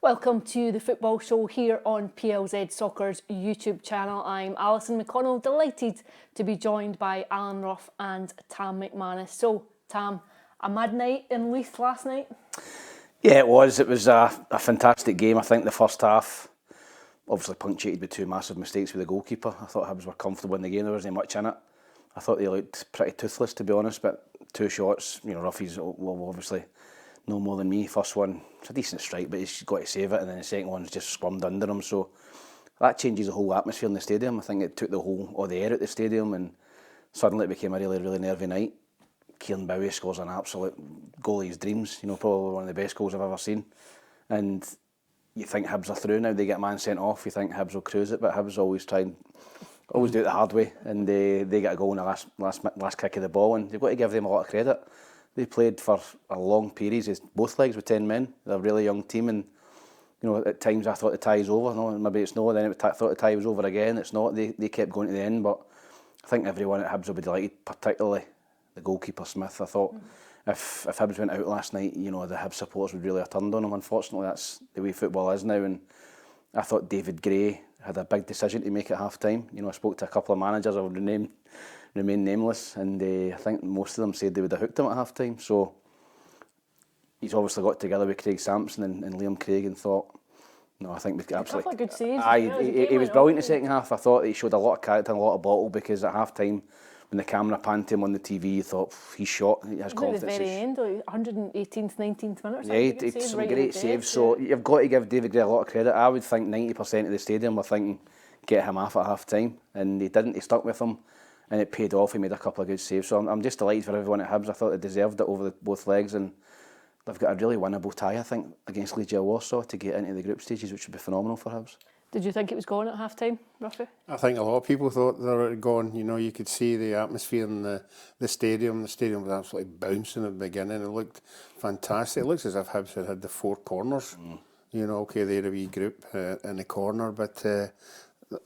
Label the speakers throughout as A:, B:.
A: Welcome to the football show here on PLZ Soccer's YouTube channel. I'm Alison McConnell, delighted to be joined by Alan Ruff and Tam McManus. So, Tam, a mad night in Leith last night?
B: Yeah, it was. It was a fantastic game. I think the first half, obviously punctuated with two massive mistakes with the goalkeeper. I thought Hibs were comfortable in the game. There wasn't much in it. I thought they looked pretty toothless, to be honest, but two shots, Ruffy's will obviously know more than me. First one, it's a decent strike, but he's got to save it, and then the second one's just squirmed under him. So that changes the whole atmosphere in the stadium. I think it took all the air out the stadium, and suddenly it became a really, really nervy night. Kieron Bowie scores an absolute goal of his dreams, probably one of the best goals I've ever seen. And you think Hibs are through now, they get a man sent off, you think Hibs will cruise it, but Hibs always do it the hard way, and they get a goal in the last kick of the ball, and you've got to give them a lot of credit. They played for a long period, both legs with 10 men. They're a really young team, and at times I thought the tie is over. No, maybe it's not. Then I thought the tie was over again. It's not. They kept going to the end, but I think everyone at Hibs will be delighted, particularly the goalkeeper Smith. I thought if Hibs went out last night, the Hibs supporters would really have turned on him. Unfortunately, that's the way football is now, and I thought David Gray had a big decision to make at half time. I spoke to a couple of managers. I would remain nameless, and I think most of them said they would have hooked him at half time. So he's obviously got together with Craig Sampson and Liam Craig and thought, no, I think we absolutely.
A: A couple of good saves.
B: He was brilliant in the second half. I thought he showed a lot of character and a lot of bottle, because at half time, when the camera panned to him on the TV, you thought he's shot. He has confidence.
A: At the very end, like 118th, 19th minute.
B: Yeah, he did some great saves. So you've got to give David Gray a lot of credit. I would think 90% of the stadium were thinking get him off at half time, and he didn't. He stuck with him, and it paid off. He made a couple of good saves. So I'm just delighted for everyone at Hibs. I thought they deserved it over both legs, and they've got a really winnable tie, I think, against Legia Warsaw to get into the group stages, which would be phenomenal for Hibs.
A: Did you think it was gone at half time, Ruffy?
C: I think a lot of people thought they were gone. You could see the atmosphere in the stadium. The stadium was absolutely bouncing at the beginning. It looked fantastic. It looks as if Hibs had the four corners. Okay, they're a wee group in the corner, but the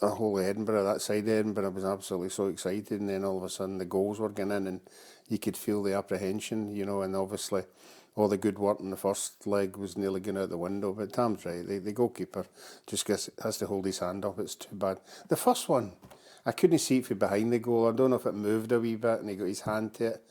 C: whole Edinburgh, that side of Edinburgh, was absolutely so excited. And then all of a sudden the goals were going in, and you could feel the apprehension, and obviously all the good work in the first leg was nearly going out the window. But Tam's right, the goalkeeper just has to hold his hand up. It's too bad. The first one, I couldn't see it from behind the goal. I don't know if it moved a wee bit and he got his hand to it.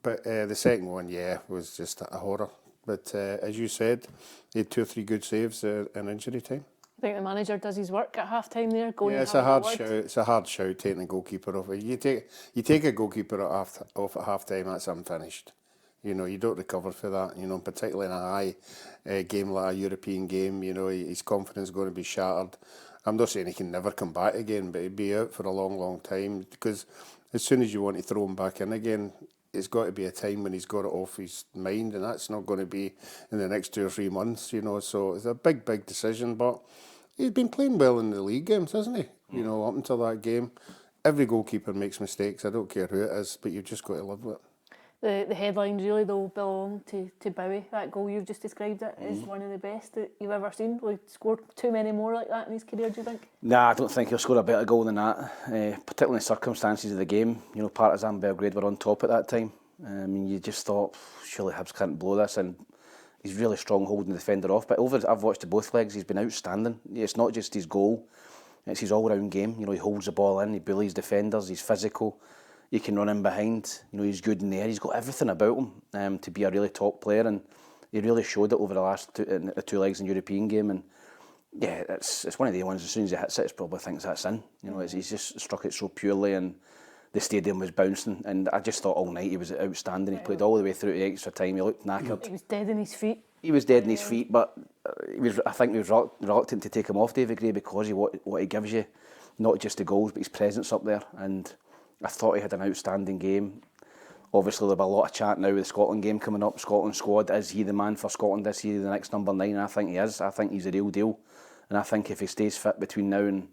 C: But the second one, was just a horror. But as you said, he had 2 or 3 good saves in injury time.
A: I think the manager does his work at half time there.
C: It's a hard shout. It's a hard shout taking the goalkeeper off. You take a goalkeeper off at half time, that's unfinished. You don't recover for that, particularly in a high game like a European game, his confidence is going to be shattered. I'm not saying he can never come back again, but he'd be out for a long, long time, because as soon as you want to throw him back in again, it's got to be a time when he's got it off his mind, and that's not going to be in the next 2 or 3 months, so it's a big, big decision, but he's been playing well in the league games, hasn't he? Up until that game. Every goalkeeper makes mistakes, I don't care who it is, but you've just got to live with it.
A: The headlines really, though, belong to Bowie. That goal you've just described is one of the best that you've ever seen. Will he score too many more like that in his career, do you think?
B: Nah, I don't think he'll score a better goal than that, particularly in the circumstances of the game. Partizan Belgrade were on top at that time. You just thought, surely Hibs can't blow this, and he's really strong holding the defender off. But I've watched both legs, he's been outstanding. It's not just his goal, it's his all-round game. He holds the ball in, he bullies defenders, he's physical. He can run in behind, he's good in the air. He's got everything about him to be a really top player, and he really showed it over the last the 2 legs in the European game. And yeah, it's one of the ones, as soon as he hits it, he probably thinks that's in. He's just struck it so purely, and the stadium was bouncing. And I just thought all night he was outstanding. He played all the way through to the extra time. He looked knackered.
A: He was dead in his feet.
B: He was dead in his feet, but I think he was reluctant to take him off, David Gray, because of what he gives you, not just the goals, but his presence up there. And I thought he had an outstanding game. Obviously, there'll be a lot of chat now with the Scotland game coming up. Scotland squad, is he the man for Scotland? Is he the next number 9? And I think he is. I think he's the real deal. And I think if he stays fit between now and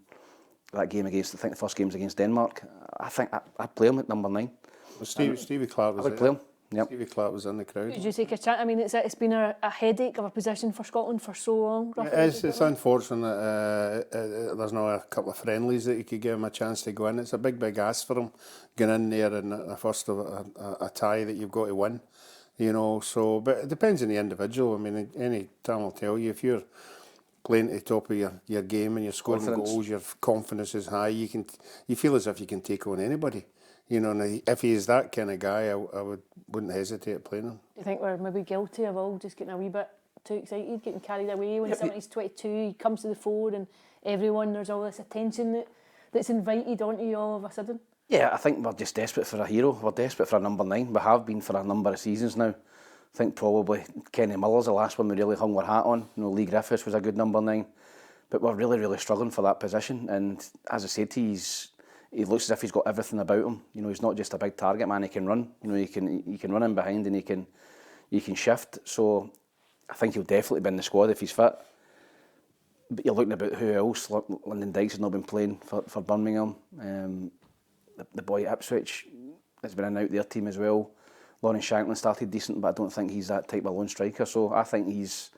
B: that game against, I think the first game's against Denmark, I think I'd play him at number 9.
C: Well, Stevie Clark was
B: I would play him. Yep.
C: Stevie Clark was in the crowd.
A: Did you take a chance? I mean, it's been a headache of a position for Scotland for so long.
C: It's unfortunate there's not a couple of friendlies that you could give him a chance to go in. It's a big, big ask for him going in there in the first of a tie that you've got to win. But it depends on the individual. I mean, any time will tell you, if you're playing at the top of your game and you're scoring
B: Confidence.
C: goals, your confidence is high, you feel as if you can take on anybody. You know, and if he is that kind of guy, I wouldn't hesitate playing him.
A: Do you think we're maybe guilty of all just getting a wee bit too excited, getting carried away when somebody's 22, he comes to the fore and there's all this attention that's invited onto you all of a sudden?
B: Yeah, I think we're just desperate for a hero. We're desperate for a number 9. We have been for a number of seasons now. I think probably Kenny Miller's the last one we really hung our hat on. You know, Lee Griffiths was a good number 9. But we're really, really struggling for that position. And as I said to you, he looks as if he's got everything about him. You know, he's not just a big target man. He can run. You know, he can run in behind and he can shift. So I think he'll definitely be in the squad if he's fit. But you're looking about who else. Lyndon Dykes has not been playing for Birmingham. The boy at Ipswich has been in and out their team as well. Lauren Shanklin started decent, but I don't think he's that type of lone striker. So I think he's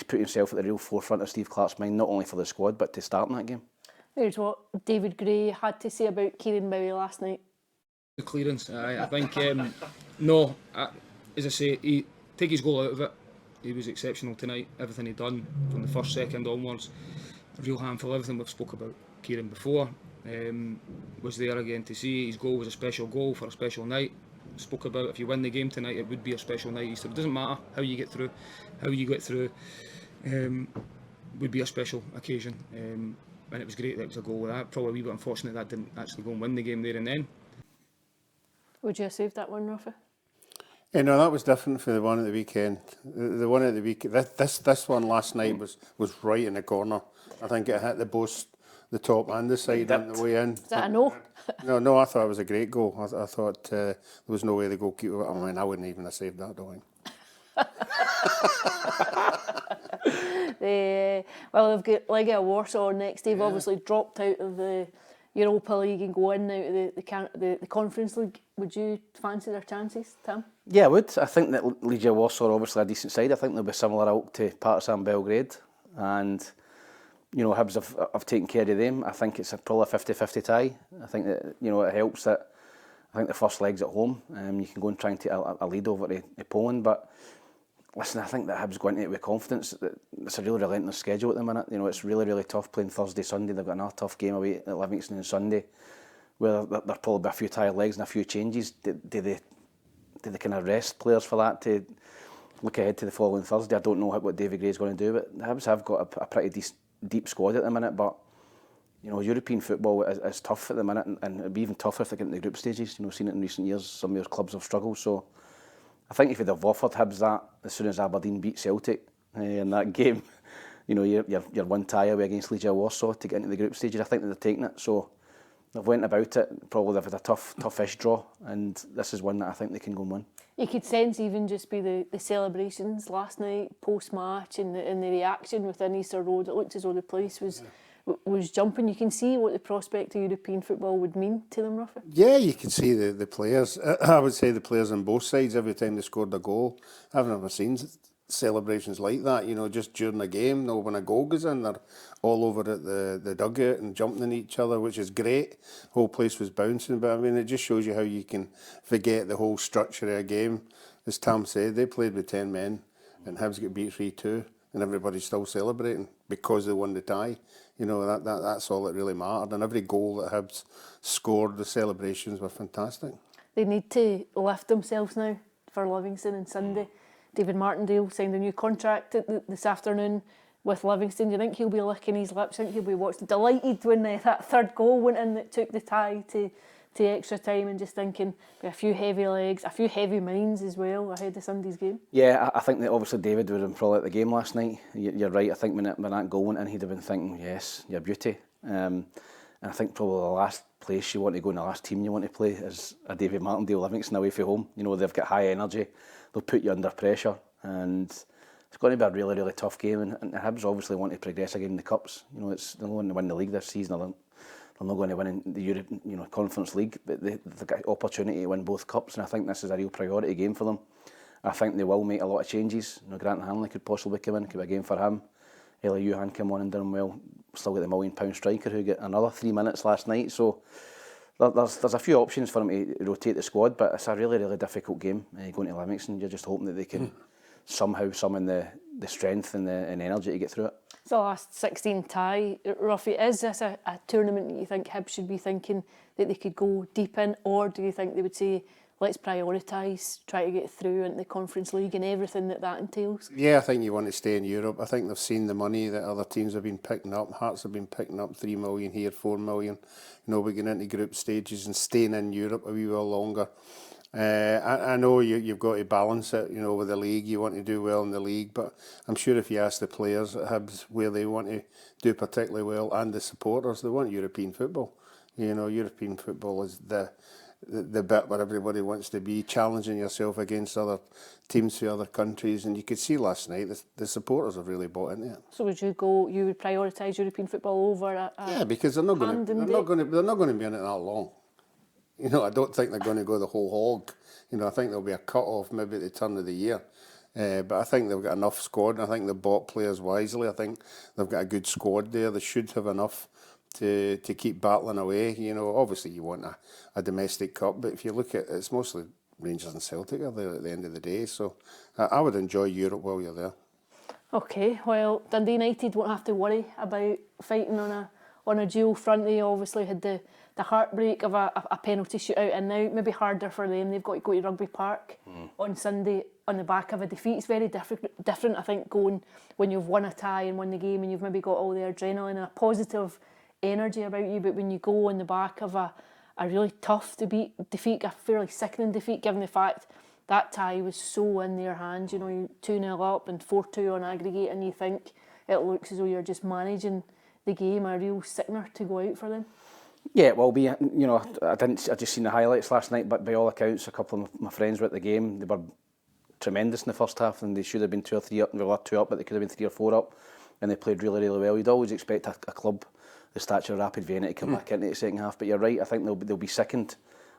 B: put himself at the real forefront of Steve Clarke's mind, not only for the squad, but to start in that game.
A: Here's what David Gray had to say about Kieran Bowie last night.
D: The clearance, I think, no, as I say, he take his goal out of it. He was exceptional tonight, everything he done from the first second onwards. A real handful, everything we've spoke about Kieran before. Was there again to see. His goal was a special goal for a special night. Spoke about if you win the game tonight, it would be a special night. He said it doesn't matter how you get through, would be a special occasion. And it was great that it was a goal. That probably a wee bit unfortunate that didn't actually go and win the game there and then.
A: Would you have saved that one, Rafa?
C: Yeah, no, that was different for the one at the weekend. The one at the weekend, this one last night was right in the corner. I think it hit the post, the top and the side on the way in.
A: Is that a no?
C: No, I thought it was a great goal. I thought there was no way the goalkeeper. I mean, I wouldn't even have saved that, don't I?
A: Well, they've got Legia of Warsaw next. They've obviously dropped out of the Europa League and go in out of the Conference League. Would you fancy their chances, Tim?
B: Yeah, I would. I think that Legia Warsaw are obviously a decent side. I think they'll be similar out to Partizan Belgrade. And, you know, Hibs have taken care of them. I think it's probably a 50-50 tie. I think that, you know, it helps that I think the first leg's at home. You can go and try and take a lead over to Poland. But, listen, I think that Hibs go into it with confidence. It's a really relentless schedule at the minute. You know, it's really, really tough playing Thursday, Sunday. They've got another tough game away at Livingston on Sunday, where there'll probably be a few tired legs and a few changes. Do they kind of rest players for that to look ahead to the following Thursday? I don't know what David Gray's going to do, but the Hibs have got a pretty deep squad at the minute. But, you know, European football is tough at the minute, and it'll be even tougher if they get into the group stages. You know, seen it in recent years, some of your clubs have struggled. So I think if they'd have offered Hibs that as soon as Aberdeen beat Celtic in that game, you know, you're one tie away against Legia Warsaw to get into the group stages, I think they'd have taken it. So they've went about it. Probably they've had a toughish draw, and this is one that I think they can go and win.
A: You could sense even just be the celebrations last night, post-match, and the reaction within Easter Road. It looked as though the place was jumping. You can see what the prospect of European football would mean to them, Rafa.
C: Yeah, you can see the players. I would say the players on both sides, every time they scored a goal. I've never seen celebrations like that, you know, just during a game. No, when a goal goes in, they're all over at the dugout and jumping on each other, which is great. Whole place was bouncing, but I mean, it just shows you how you can forget the whole structure of a game. As Tam said, they played with 10 men and Hibs got beat 3-2 and everybody's still celebrating because they won the tie. You know, that's all that really mattered. And every goal that Hibs scored, the celebrations were fantastic.
A: They need to lift themselves now for Livingston on Sunday. David Martindale signed a new contract this afternoon with Livingston. Do you think he'll be licking his lips? I think he'll be delighted when that third goal went in that took the tie to extra time, and just thinking a few heavy legs, a few heavy minds as well ahead of Sunday's game.
B: Yeah, I think that obviously David would have been probably at the game last night. You're right. I think when that goal went in, he'd have been thinking, yes, your beauty. And I think probably the last place you want to go and the last team you want to play is a David Martindale Livingston away from home. You know, they've got high energy. They'll put you under pressure, and it's going to be a really, really tough game. And Hibs obviously want to progress again in the cups. You know, they're not going to win the league this season. They're not going to win in the Conference League, but they've got the opportunity to win both cups, and I think this is a real priority game for them. I think they will make a lot of changes. You know, Grant Hanley could possibly come in, could be a game for him. Eli Johan came on and done well. Still got the £1 million striker who got another 3 minutes last night. So there's a few options for him to rotate the squad, but it's a really, really difficult game going to Livingston. You're just hoping that they can somehow summon the strength and the energy to get through it.
A: It's the last 16 tie. Ruffy, is this a tournament that you think Hibs should be thinking that they could go deep in, or do you think they would say, let's prioritise, try to get through into the Conference League and everything that entails?
C: Yeah, I think you want to stay in Europe. I think they've seen the money that other teams have been picking up. Hearts have been picking up 3 million here, 4 million. You know, we're getting into group stages and staying in Europe a wee while longer. I know you've got to balance it, you know, with the league. You want to do well in the league, but I'm sure if you ask the players at Hibs where they want to do particularly well, and the supporters, they want European football. You know, European football is the bit where everybody wants to be, challenging yourself against other teams from other countries. And you could see last night the supporters have really bought into it.
A: So would you would prioritise European football over
C: yeah, because they're not going to be in it that long. You know, I don't think they're going to go the whole hog. You know, I think there'll be a cut-off maybe at the turn of the year. But I think they've got enough squad, and I think they've bought players wisely. I think they've got a good squad there. They should have enough to keep battling away. You know, obviously you want a domestic cup, but if you look at it, it's mostly Rangers and Celtic are there at the end of the day. So I would enjoy Europe while you're there.
A: Okay, well, Dundee United won't have to worry about fighting on a dual front. They obviously had the heartbreak of a penalty shootout, and now maybe harder for them. They've got to go to Rugby Park on Sunday on the back of a defeat. It's very different, I think, going when you've won a tie and won the game and you've maybe got all the adrenaline and a positive energy about you, but when you go on the back of a really tough defeat, a fairly sickening defeat, given the fact that tie was so in their hands, you know, you're 2-0 up and 4-2 on aggregate, and you think it looks as though you're just managing the game, a real sickener to go out for them.
B: Yeah, well, you know, I just seen the highlights last night, but by all accounts, a couple of my friends were at the game. They were tremendous in the first half, and they should have been 2 or 3 up. They were 2 up, but they could have been 3 or 4 up, and they played really, really well. You'd always expect a club the stature of Rapid Vienna to come back into the second half, but you're right. I think they'll be sickened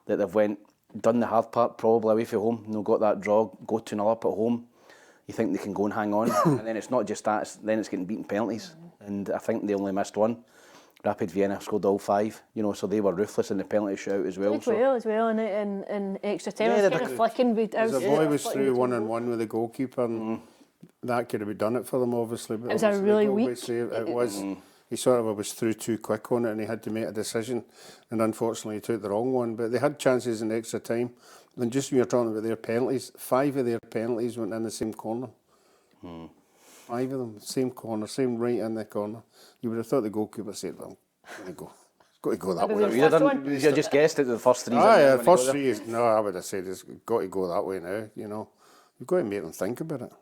B: that they've done the hard part, probably away from home. They'll got that draw, go 2-0 up at home. You think they can go and hang on, and then it's not just that. Then it's getting beaten penalties, and I think they only missed one. Rapid Vienna scored all 5, you know, so they were ruthless in the penalty shootout as well.
A: In extra time. Yeah, kind of flicking.
C: The boy was through 1-on-1 with the goalkeeper, and that could have done it for them, obviously. But
A: it was a really weak
C: save. It was. He sort of was through too quick on it, and he had to make a decision, and unfortunately he took the wrong one. But they had chances in extra time, and just when you're talking about their penalties, 5 of their penalties went in the same corner. 5 of them, same corner, same right in the corner. You would have thought the goalkeeper said, well, I'm going to go. It's got to go that way.
B: You just guessed it, the first 3.
C: Yeah, the first 3 is, no, I would have said it's got to go that way now, you know. You've got to make them think about it.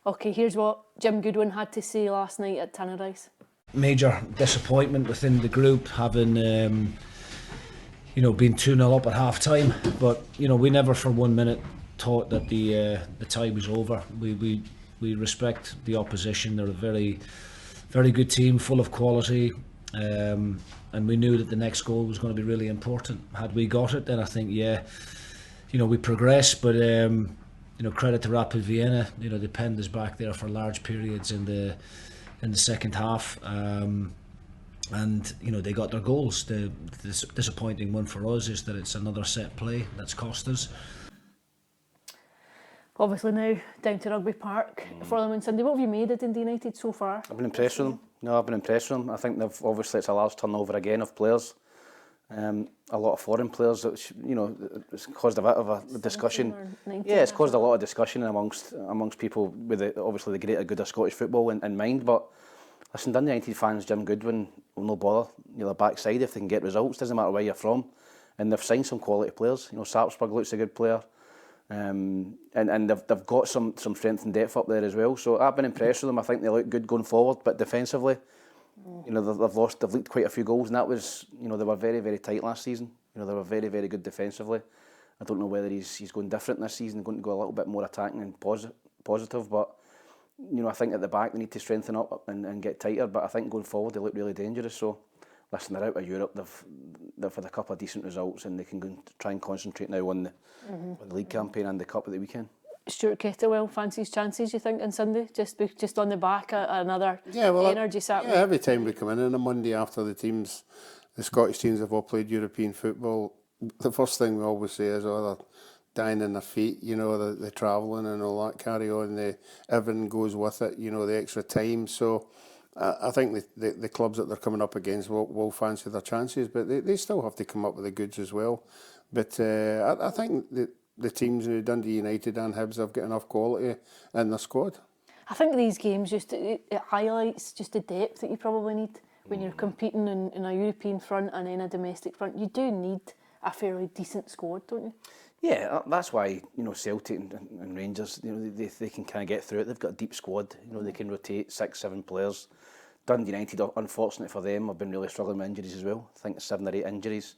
A: Okay, here's what Jim Goodwin had to say last night at Tannadice.
E: Major disappointment within the group, having been 2-0 up at half time, but we never for 1 minute thought that the tie was over. We respect the opposition. They're a very, very good team, full of quality, and we knew that the next goal was going to be really important. Had we got it, then I think we progressed, but credit to Rapid Vienna. They penned us back there for large periods in the second half, and they got their goals. The disappointing one for us is that it's another set play that's cost us.
A: Obviously now down to Rugby Park for them on Sunday. What have you made of Dundee United so far?
B: I've been impressed with them. I've been impressed with them. I think it's a large turnover again of players. A lot of foreign players, which it's caused a bit of a discussion. Yeah, it's caused a lot of discussion amongst people with obviously the greater good of Scottish football in mind. But listen, Dundee United fans, Jim Goodwin will no bother their backside if they can get results. Doesn't matter where you're from, and they've signed some quality players. Sarpsborg looks a good player, and they've got some strength and depth up there as well. So I've been impressed with them. I think they look good going forward, but defensively. They've leaked quite a few goals, and that was, they were very, very tight last season. They were very, very good defensively. I don't know whether he's going different this season, going to go a little bit more attacking and positive, but I think at the back they need to strengthen up and get tighter. But I think going forward they look really dangerous. So listen, they're out of Europe. They've had a couple of decent results, and they can go and try and concentrate now on the league campaign and the cup at the weekend.
A: Stuart Kettlewell fancies chances, you think, on Sunday? Just on the back, another energy Saturday?
C: Yeah, every time we come in on a Monday after the Scottish teams have all played European football, the first thing we always say is, they're dying in their feet, the travelling and all that carry on, everything goes with it, the extra time. So I think the clubs that they're coming up against will fancy their chances, but they still have to come up with the goods as well. But I think the teams, Dundee United and Hibs, have got enough quality in their squad.
A: I think these games it highlights just the depth that you probably need when you're competing in a European front and then a domestic front. You do need a fairly decent squad, don't you?
B: Yeah, that's why Celtic and Rangers, they can kind of get through it. They've got a deep squad. They can rotate 6-7 players. Dundee United, unfortunately for them, have been really struggling with injuries as well. I think 7 or 8 injuries.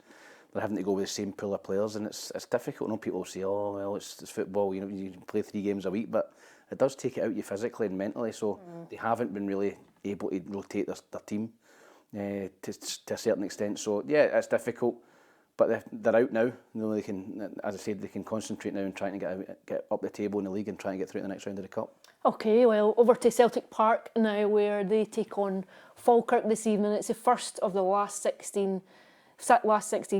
B: They're having to go with the same pool of players, and it's difficult. People will say, "Oh, well, it's football. You play 3 games a week," but it does take it out of you physically and mentally. So they haven't been really able to rotate their team to a certain extent. So yeah, it's difficult. But they're out now. They can, as I said, they can concentrate now on trying to get up the table in the league and try and get through to the next round of the cup.
A: Okay, well, over to Celtic Park now, where they take on Falkirk this evening. It's the first of the last 16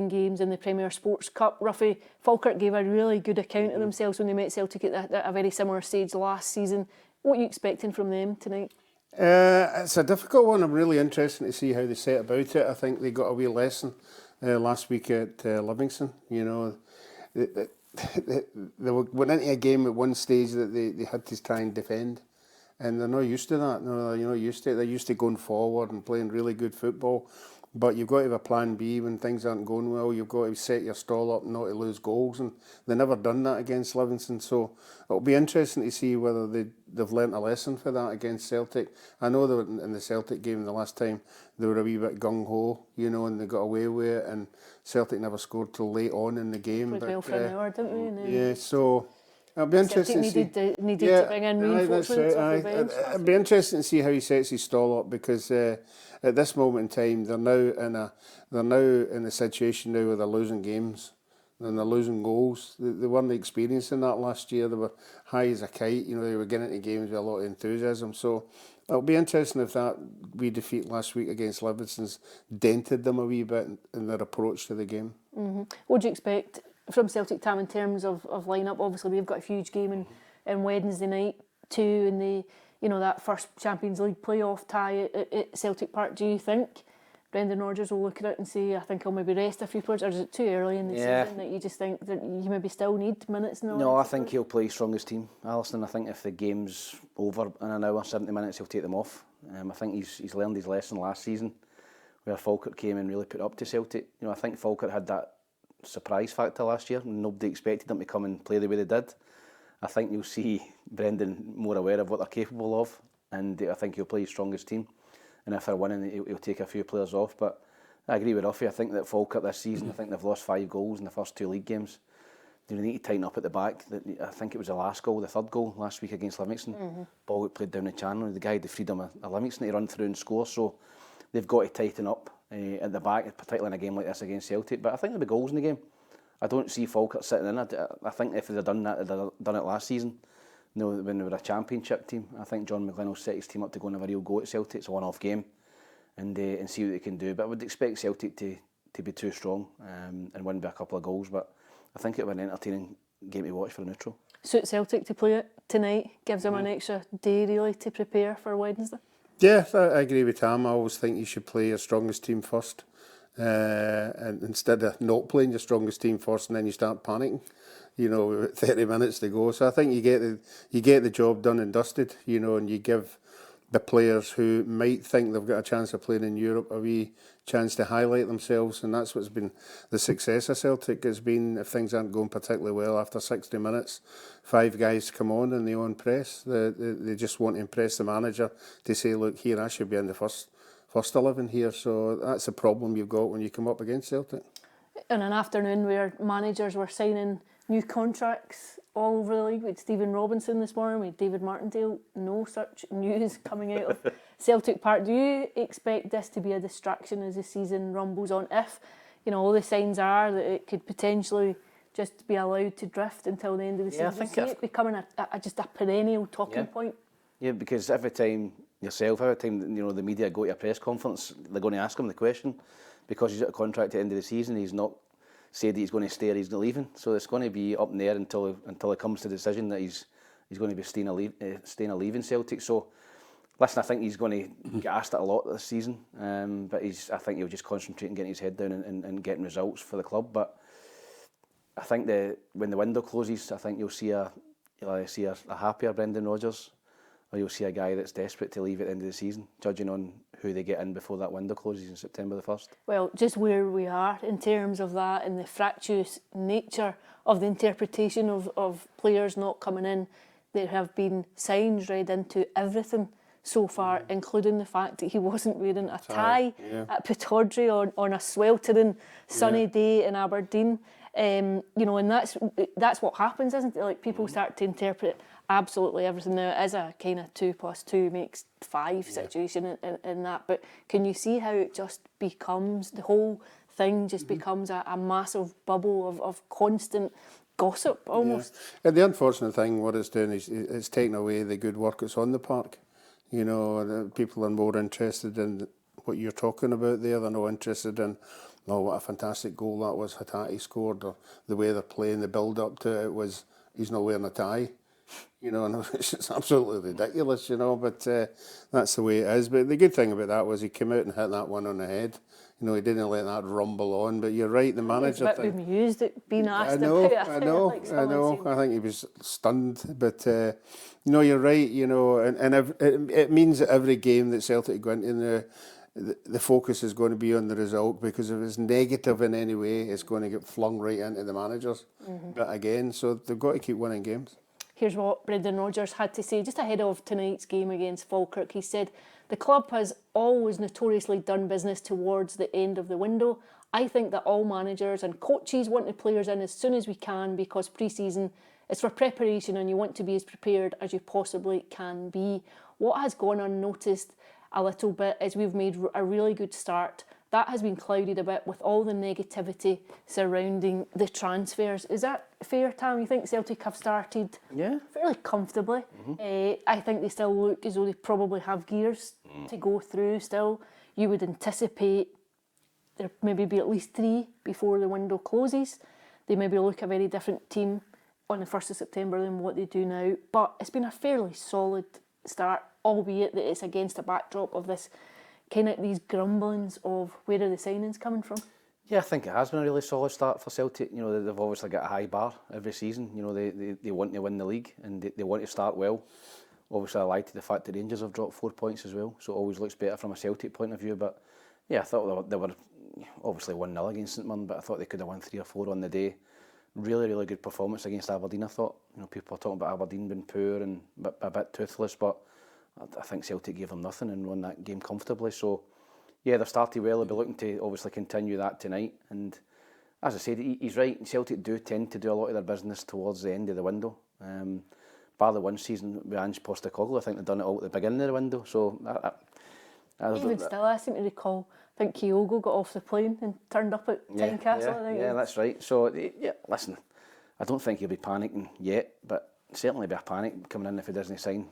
A: games in the Premier Sports Cup. Ruffy, Falkirk gave a really good account of themselves when they met Celtic at a very similar stage last season. What are you expecting from them tonight?
C: It's a difficult one. I'm really interested to see how they set about it. I think they got a wee lesson last week at Livingston. They went into a game at one stage that they had to try and defend, and they're not used to that. No, you're not used to it. They're used to going forward and playing really good football. But you've got to have a plan B when things aren't going well. You've got to set your stall up not to lose goals, and they've never done that against Livingston. So it'll be interesting to see whether they've learnt a lesson for that against Celtic. I know they were in the Celtic game the last time they were a wee bit gung-ho, and they got away with it, and Celtic never scored till late on in the game.
A: Played well for an hour, didn't we?
C: Yeah, so it'll be interesting to see.
A: Needed to bring in reinforcements off the bench.
C: It'll be interesting to see how he sets his stall up, because at this moment in time, they're now in a situation now where they're losing games and they're losing goals. They weren't experiencing that last year. They were high as a kite. They were getting into games with a lot of enthusiasm. So it'll be interesting if that wee defeat last week against Livingston's dented them a wee bit in their approach to the game.
A: Mm-hmm. What do you expect from Celtic, Tam, in terms of line-up? Obviously, we've got a huge game in Wednesday night too, in the that first Champions League playoff tie at Celtic Park. Do you think Brendan Rodgers will look at it and say, I think I'll maybe rest a few players, or is it too early in the season that you just think that you maybe still need minutes in the
B: No, I think he'll play strongest team, Alison. I think if the game's over in an hour, 70 minutes, he'll take them off. I think he's learned his lesson last season, where Falkirk came and really put up to Celtic. I think Falkirk had that surprise factor last year. Nobody expected them to come and play the way they did. I think you'll see Brendan more aware of what they're capable of, and I think he'll play his strongest team. And if they're winning, he'll take a few players off. But I agree with Ruffy. I think that Falkirk this season, I think they've lost 5 goals in the first 2 league games. They need to tighten up at the back. I think it was the last goal, the third goal last week against Livingston. Ball got played down the channel. The guy had the freedom of Livingston to run through and score. So they've got to tighten up at the back, particularly in a game like this against Celtic. But I think there'll be goals in the game. I don't see Falkirk sitting in it. I think if they'd have done that, they'd have done it last season. When they were a championship team, I think John McConnell set his team up to go and have a real go at Celtic. It's a one-off game, and see what they can do. But I would expect Celtic to be too strong and win by a couple of goals. But I think it'll be an entertaining game to watch for a neutral.
A: Suit Celtic to play it tonight, gives them an extra day really to prepare for Wednesday.
C: Yeah, I agree with Tam. I always think you should play your strongest team first. And instead of not playing your strongest team first and then you start panicking, 30 minutes to go. So I think you get the job done and dusted, and you give the players who might think they've got a chance of playing in Europe a wee chance to highlight themselves, and that's what's been the success of Celtic. Has been, if things aren't going particularly well after 60 minutes, 5 guys come on and they on press. They just want to impress the manager to say, look, here, I should be in the first 11 here. So that's a problem you've got when you come up against Celtic.
A: In an afternoon where managers were signing new contracts all over the league, with Stephen Robinson this morning, with David Martindale, no such news coming out of Celtic Park. Do you expect this to be a distraction as the season rumbles on? If, all the signs are that it could potentially just be allowed to drift until the end of the season, I think it becoming just a perennial talking point? Yeah,
B: because every time the media go to a press conference, they're going to ask him the question, because he's got a contract at the end of the season. He's not said that he's going to stay or he's not leaving, so it's going to be up in the air until it comes to the decision that he's going to be staying or leaving Celtic. So Listen, I think he's going to get asked it a lot this season, but I think he'll just concentrate on getting his head down and getting results for the club. But I think when the window closes, I think you'll see a happier Brendan Rodgers, or you'll see a guy that's desperate to leave at the end of the season, judging on who they get in before that window closes in September the 1st.
A: Well, just where we are in terms of that and the fractious nature of the interpretation of players not coming in, there have been signs read into everything so far, including the fact that he wasn't wearing a tie at Pittodrie on a sweltering sunny day in Aberdeen. You know, and that's what happens, isn't it? Like, people start to interpret absolutely everything. Now, it is a kind of 2 + 2 makes 5 situation in that, but can you see how it just becomes, the whole thing just becomes a massive bubble of constant gossip almost?
C: Yeah. And the unfortunate thing, what it's doing is it's taking away the good work that's on the park. You know, the people are more interested in what you're talking about there. They're not interested in, oh, what a fantastic goal that was Hatate scored, or the way they're playing, the build-up to it was, he's not wearing a tie. You know, and it's absolutely ridiculous, you know, but that's the way it is. But the good thing about that was he came out and hit that one on the head. You know, he didn't let that rumble on. But you're right, the manager
A: thing. He's a bit bemused at being asked about it.
C: I know. I think he was stunned. But, you know, you're right, you know, and it means that every game that Celtic go into, the focus is going to be on the result, because if it's negative in any way, it's going to get flung right into the managers. But again, so they've got to keep winning games.
A: Here's what Brendan Rodgers had to say just ahead of tonight's game against Falkirk. He said, "The club has always notoriously done business towards the end of the window. I think that all managers and coaches want the players in as soon as we can, because pre-season is for preparation and you want to be as prepared as you possibly can be. What has gone unnoticed a little bit is we've made a really good start. That has been clouded a bit with all the negativity surrounding the transfers." Is that fair, Tam? You think Celtic have started fairly comfortably? I think they still look as though they probably have gears to go through still. You would anticipate there maybe be at least 3 before the window closes. They maybe look a very different team on the 1st of September than what they do now. But it's been a fairly solid start, albeit that it's against a backdrop of this kind of these grumblings of where are the signings coming from?
B: Yeah, I think it has been a really solid start for Celtic. You know, they've obviously got a high bar every season. You know, they want to win the league and they want to start well. Obviously, I like the fact that Rangers have dropped 4 points as well, so it always looks better from a Celtic point of view. But yeah, I thought they were obviously 1-0 against St Mirren, but I thought they could have won 3 or 4 on the day. Really, really good performance against Aberdeen, I thought. You know, people are talking about Aberdeen being poor and a bit toothless, but I think Celtic gave them nothing and won that game comfortably. So, yeah, they've started well. They'll be looking to obviously continue that tonight. And as I said, he's right. Celtic do tend to do a lot of their business towards the end of the window. Bar the one season with Ange Postecoglou, I think they've done it all at the beginning of the window. So,
A: even still, I seem to recall, I think Kyogo got off the plane and turned up at Tynecastle. I think.
B: Yeah, that's right. So, yeah, listen, I don't think he'll be panicking yet, but certainly be a panic coming in if he doesn't sign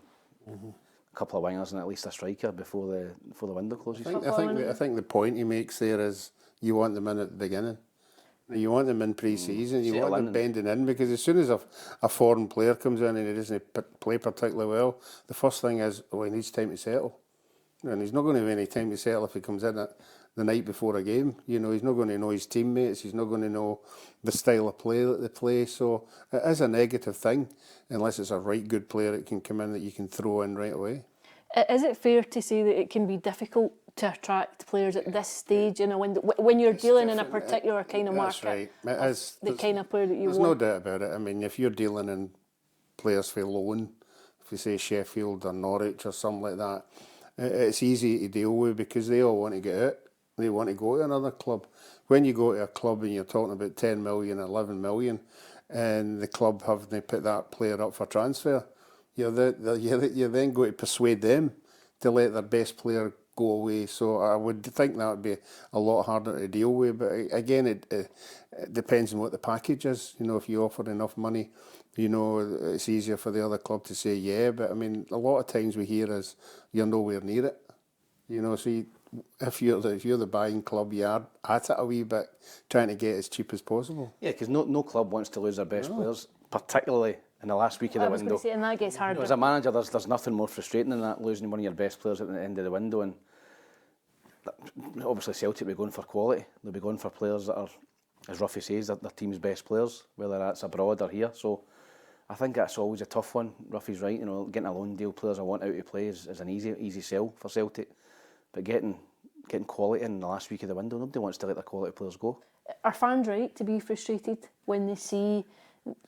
B: a couple of wingers and at least a striker before the window closes.
C: I think the point he makes there is you want them in at the beginning. You want them in pre-season. You want them bending in, because as soon as a foreign player comes in and he doesn't play particularly well, the first thing is, he needs time to settle. And he's not going to have any time to settle if he comes in the night before a game. You know, he's not going to know his teammates. He's not going to know the style of play that they play. So it is a negative thing, unless it's a right good player that can come in that you can throw in right away.
A: Is it fair to say that it can be difficult to attract players at this stage in a window when you're dealing in a particular kind of market?
C: That's right.
A: The kind of player that you want.
C: There's no doubt about it. I mean, if you're dealing in players for loan, if you say Sheffield or Norwich or something like that, it's easy to deal with because they all want to get out. They want to go to another club. When you go to a club and you're talking about 10 million, 11 million, and the club have to put that player up for transfer, you're then going to persuade them to let their best player go away. So I would think that would be a lot harder to deal with. But again, it depends on what the package is. You know, if you offer enough money, you know, it's easier for the other club to say yeah. But I mean, a lot of times we hear is you're nowhere near it. You know, so if you're the buying club, you are at it a wee bit, trying to get as cheap as possible.
B: Yeah, because no club wants to lose their best players, particularly in the last week of the
A: I was going
B: window.
A: to say, and that gets harder.
B: As a manager, there's nothing more frustrating than that, losing one of your best players at the end of the window. And obviously Celtic will be going for quality. They'll be going for players that are, as Ruffy says, their team's best players, whether that's abroad or here. So I think that's always a tough one. Ruffy's right, getting a loan deal players I want out to play is an easy sell for Celtic. But getting quality in the last week of the window, nobody wants to let their quality players go.
A: Are fans right to be frustrated when they see,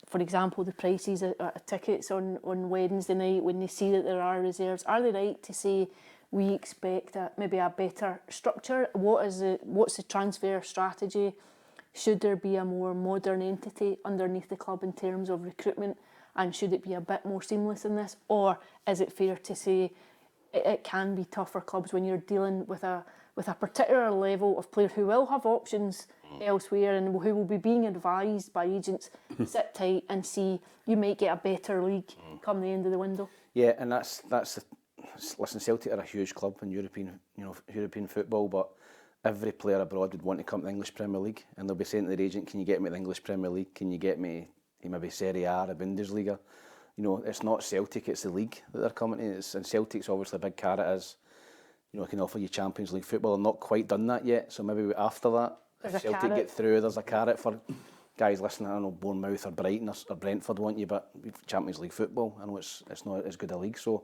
A: for example, the prices of tickets on Wednesday night, when they see that there are reserves? Are they right to say we expect maybe a better structure? What's the transfer strategy? Should there be a more modern entity underneath the club in terms of recruitment, and should it be a bit more seamless in this? Or is it fair to say it can be tough for clubs when you're dealing with a particular level of player who will have options elsewhere and who will be being advised by agents, sit tight and see you might get a better league come the end of the window?
B: Yeah, and listen, Celtic are a huge club in European football, but every player abroad would want to come to the English Premier League, and they'll be saying to their agent, can you get me to the English Premier League? Can you get me maybe Serie A, the Bundesliga? It's not Celtic, it's the league that they're coming to. And Celtic's obviously a big carrot as, I can offer you Champions League football. They're not quite done that yet, so maybe after that, if Celtic get through, there's a carrot for guys listening. I don't know, Bournemouth or Brighton or Brentford want you, but Champions League football, I know it's not as good a league. So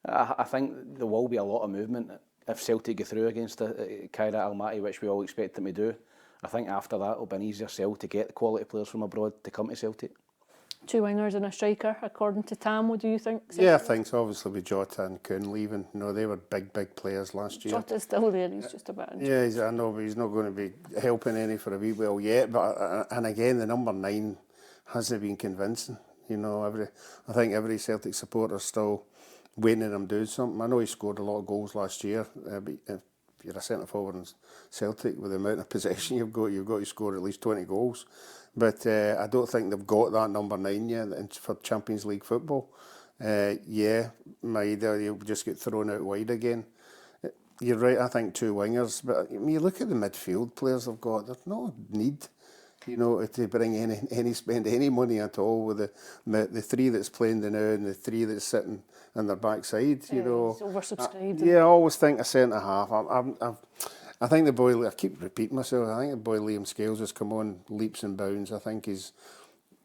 B: I think there will be a lot of movement if Celtic get through against Kairat Almaty, which we all expect them to do. I think after that it'll be an easier sell to get the quality players from abroad to come to Celtic. 2
A: wingers and a striker, according to Tam. What do you think?
C: Yeah, I think so. Obviously with Jota and Kuhn leaving, they were big players last year.
A: Jota's still there, he's just about injured.
C: Yeah, I know, but he's not going to be helping any for a wee while yet. But and again, the number 9 hasn't been convincing. I think every Celtic supporter is still waiting on him doing something. I know he scored a lot of goals last year, but if you're a centre forward in Celtic, with the amount of possession you've got to score at least 20 goals. But I don't think they've got that number 9 yet for Champions League football. Maeda, he'll just get thrown out wide again. You're right, I think 2 wingers. But you look at the midfield players they've got, there's no need, to bring spend any money at all with the 3 that's playing now and the 3 that's sitting on their backside.
A: It's oversubscribed.
C: I always think a centre half. I think the boy, I keep repeating myself, I think the boy Liam Scales has come on leaps and bounds. I think he's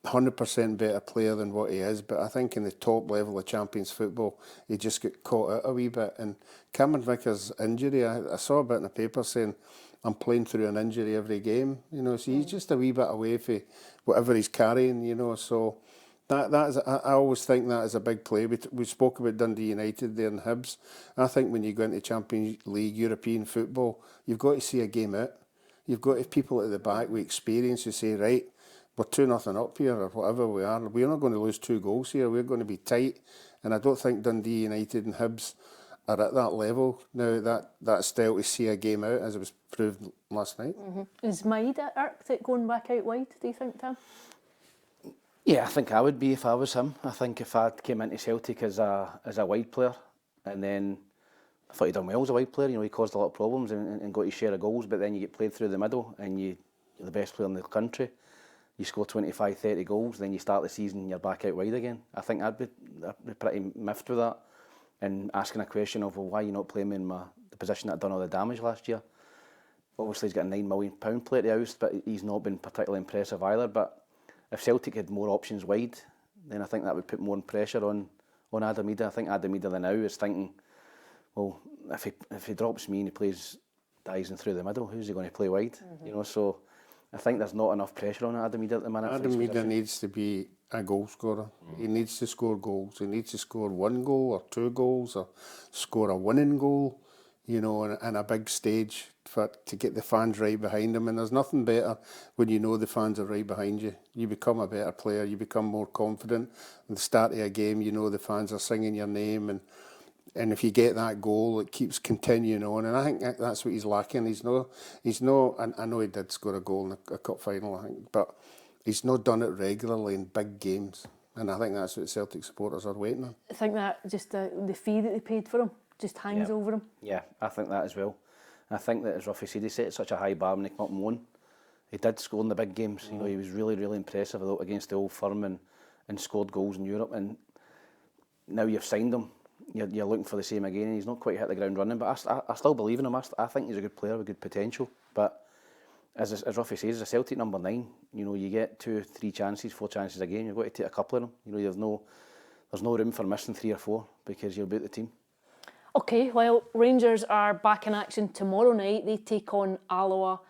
C: 100% better player than what he is, but I think in the top level of Champions football, he just got caught out a wee bit. And Cameron Vickers' injury, I saw a bit in the paper saying, I'm playing through an injury every game, so he's just a wee bit away from whatever he's carrying, so that is, I always think that is a big play. We spoke about Dundee United there and Hibs. I think when you go into Champions League, European football, you've got to see a game out. You've got to have people at the back with experience who say, right, we're 2-0 up here or whatever we are. We're not going to lose 2 goals here. We're going to be tight. And I don't think Dundee United and Hibs are at that level now, that style to see a game out, as it was proved last night.
A: Mm-hmm. Is Maeda irked at going back out wide, do you think, Tam?
B: Yeah, I think I would be if I was him. I think if I came into Celtic as a wide player, and then I thought he'd done well as a wide player, he caused a lot of problems and got his share of goals, but then you get played through the middle and you're the best player in the country, you score 25, 30 goals, then you start the season and you're back out wide again. I think I'd be pretty miffed with that, and asking a question of, well, why are you not playing me in the position that done all the damage last year? Obviously he's got a £9 million player to oust, but he's not been particularly impressive either. But if Celtic had more options wide, then I think that would put more pressure on Adam Idah. I think Adam Idah now is thinking, well, if he drops me and he plays Dyson through the middle, who's he going to play wide? Mm-hmm. So I think there's not enough pressure on Adam Idah at the minute.
C: Adam Idah needs to be a goal scorer. He needs to score goals. He needs to score 1 goal or 2 goals or score a winning goal, on a big stage to get the fans right behind him. And there's nothing better when the fans are right behind you. You become a better player. You become more confident. At the start of a game, the fans are singing your name, and if you get that goal, it keeps continuing on. And I think that's what he's lacking. He's no. And I know he did score a goal in a cup final, I think, but he's not done it regularly in big games. And I think that's what Celtic supporters are waiting on.
A: I think that just the fee that they paid for him just hangs over him.
B: Yeah, I think that as well. I think that, as Ruffy said, he set such a high bar when he came up and won. He did score in the big games. He was really, really impressive against the Old Firm and and scored goals in Europe, and now you've signed him, you're looking for the same again, and he's not quite hit the ground running, but I still believe in him. I think he's a good player with good potential, but as Ruffy says, as a Celtic number 9, you know, you get 2, 3 chances, 4 chances a game, you've got to take a couple of them. You know, there's no room for missing 3 or 4 because you'll beat the team.
A: Okay, well, Rangers are back in action tomorrow night. They take on Alloa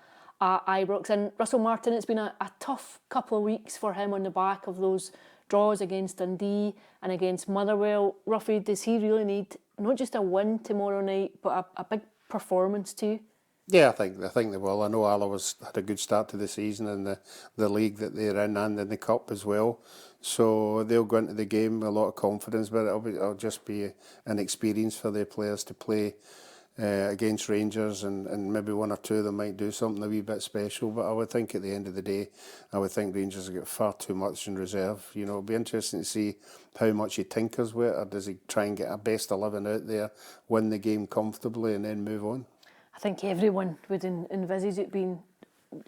A: at Ibrox, and Russell Martin, it's been a tough couple of weeks for him on the back of those draws against Dundee and against Motherwell. Ruffy, does he really need not just a win tomorrow night, but a big performance too?
C: Yeah, I think they will. I know Alloa's had a good start to the season in the league that they're in and in the cup as well. So they'll go into the game with a lot of confidence, but it'll just be an experience for their players to play against Rangers, and maybe 1 or 2 of them might do something a wee bit special. But I would think at the end of the day, I would think Rangers have got far too much in reserve. You know, it'll be interesting to see how much he tinkers with it, or does he try and get a best 11 out there, win the game comfortably, and then move on.
A: I think everyone would envisage it being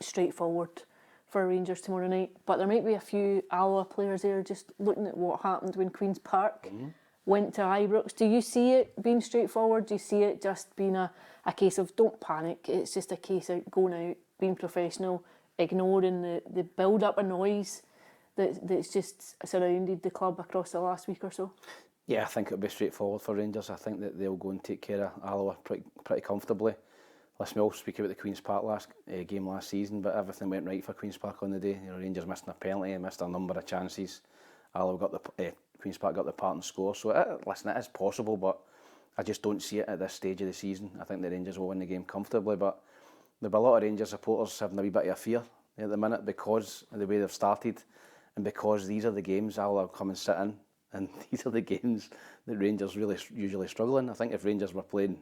A: straightforward for Rangers tomorrow night, but there might be a few Alloa players there just looking at what happened when Queen's Park went to Ibrox. Do you see it being straightforward? Do you see it just being a case of don't panic, it's just a case of going out, being professional, ignoring the build-up of noise that's just surrounded the club across the last week or so?
B: Yeah, I think it'll be straightforward for Rangers. I think that they'll go and take care of Alloa pretty comfortably. Listen, we all speak about the Queen's Park game last season, but everything went right for Queen's Park on the day. You know, Rangers missed a penalty and missed a number of chances. Alloa got Queen's Park got the part and score. So listen, it is possible, but I just don't see it at this stage of the season. I think the Rangers will win the game comfortably, but there'll be a lot of Rangers supporters having a wee bit of fear at the minute because of the way they've started, and because these are the games Alloa come and sit in, and these are the games that Rangers really usually struggle in. I think if Rangers were playing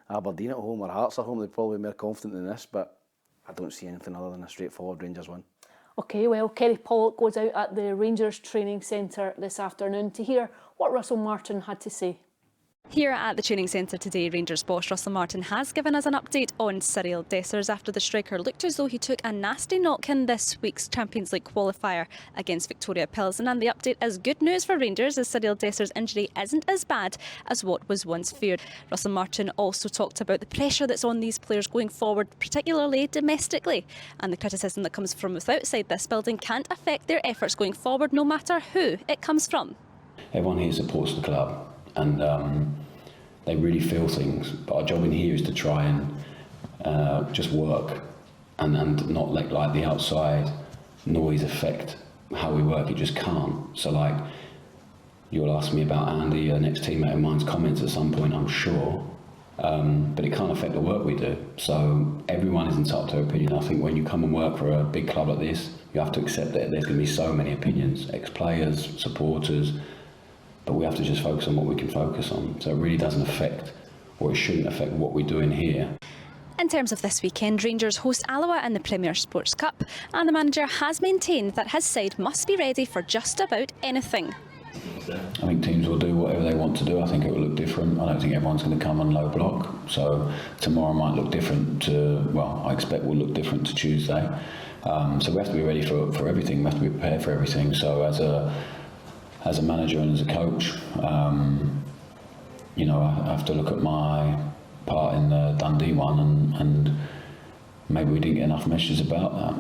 B: Aberdeen at home or Hearts at home, they'd probably be more confident than this, but I don't see anything other than a straightforward Rangers win. Okay,
A: well, Kerry Pollock goes out at the Rangers training centre this afternoon to hear what Russell Martin had to say.
F: Here at the training centre today, Rangers boss Russell Martin has given us an update on Cyril Dessers after the striker looked as though he took a nasty knock in this week's Champions League qualifier against Victoria Pilsen, and the update is good news for Rangers as Cyril Dessers' injury isn't as bad as what was once feared. Russell Martin also talked about the pressure that's on these players going forward, particularly domestically, and the criticism that comes from outside this building can't affect their efforts going forward no matter who it comes from.
G: Everyone here supports the club, and they really feel things, but our job in here is to try and just work and not let the outside noise affect how we work. It just can't. So like, you'll ask me about Andy, a next teammate of mine's comments at some point, I'm sure, but it can't affect the work we do. So everyone is entitled to their opinion. I think when you come and work for a big club like this, you have to accept that there's going to be so many opinions, ex-players, supporters, but we have to just focus on what we can focus on. So it really doesn't affect, or it shouldn't affect, what we do in here.
F: In terms of this weekend, Rangers host Alloa in the Premier Sports Cup, and the manager has maintained that his side must be ready for just about anything.
G: I think teams will do whatever they want to do. I think it will look different. I don't think everyone's going to come on low block. So tomorrow might look different to, well, I expect will look different to Tuesday. So we have to be ready for everything. We have to be prepared for everything. So as a manager and as a coach, you know, I have to look at my part in the Dundee one, and maybe we didn't get enough messages about that.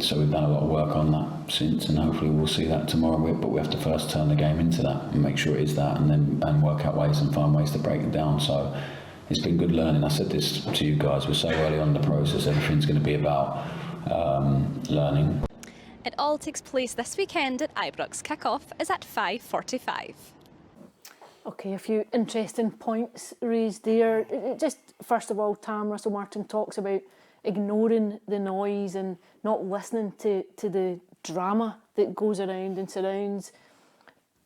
G: So we've done a lot of work on that since, and hopefully we'll see that tomorrow. But we have to first turn the game into that and make sure it is that, and then work out ways and find ways to break it down. So it's been good learning. I said this to you guys, we're so early on in the process, everything's going to be about learning.
F: It all takes place this weekend at Ibrox. Kick-off is at 5:45.
A: Okay, a few interesting points raised there. Just first of all, Russell Martin talks about ignoring the noise and not listening to the drama that goes around and surrounds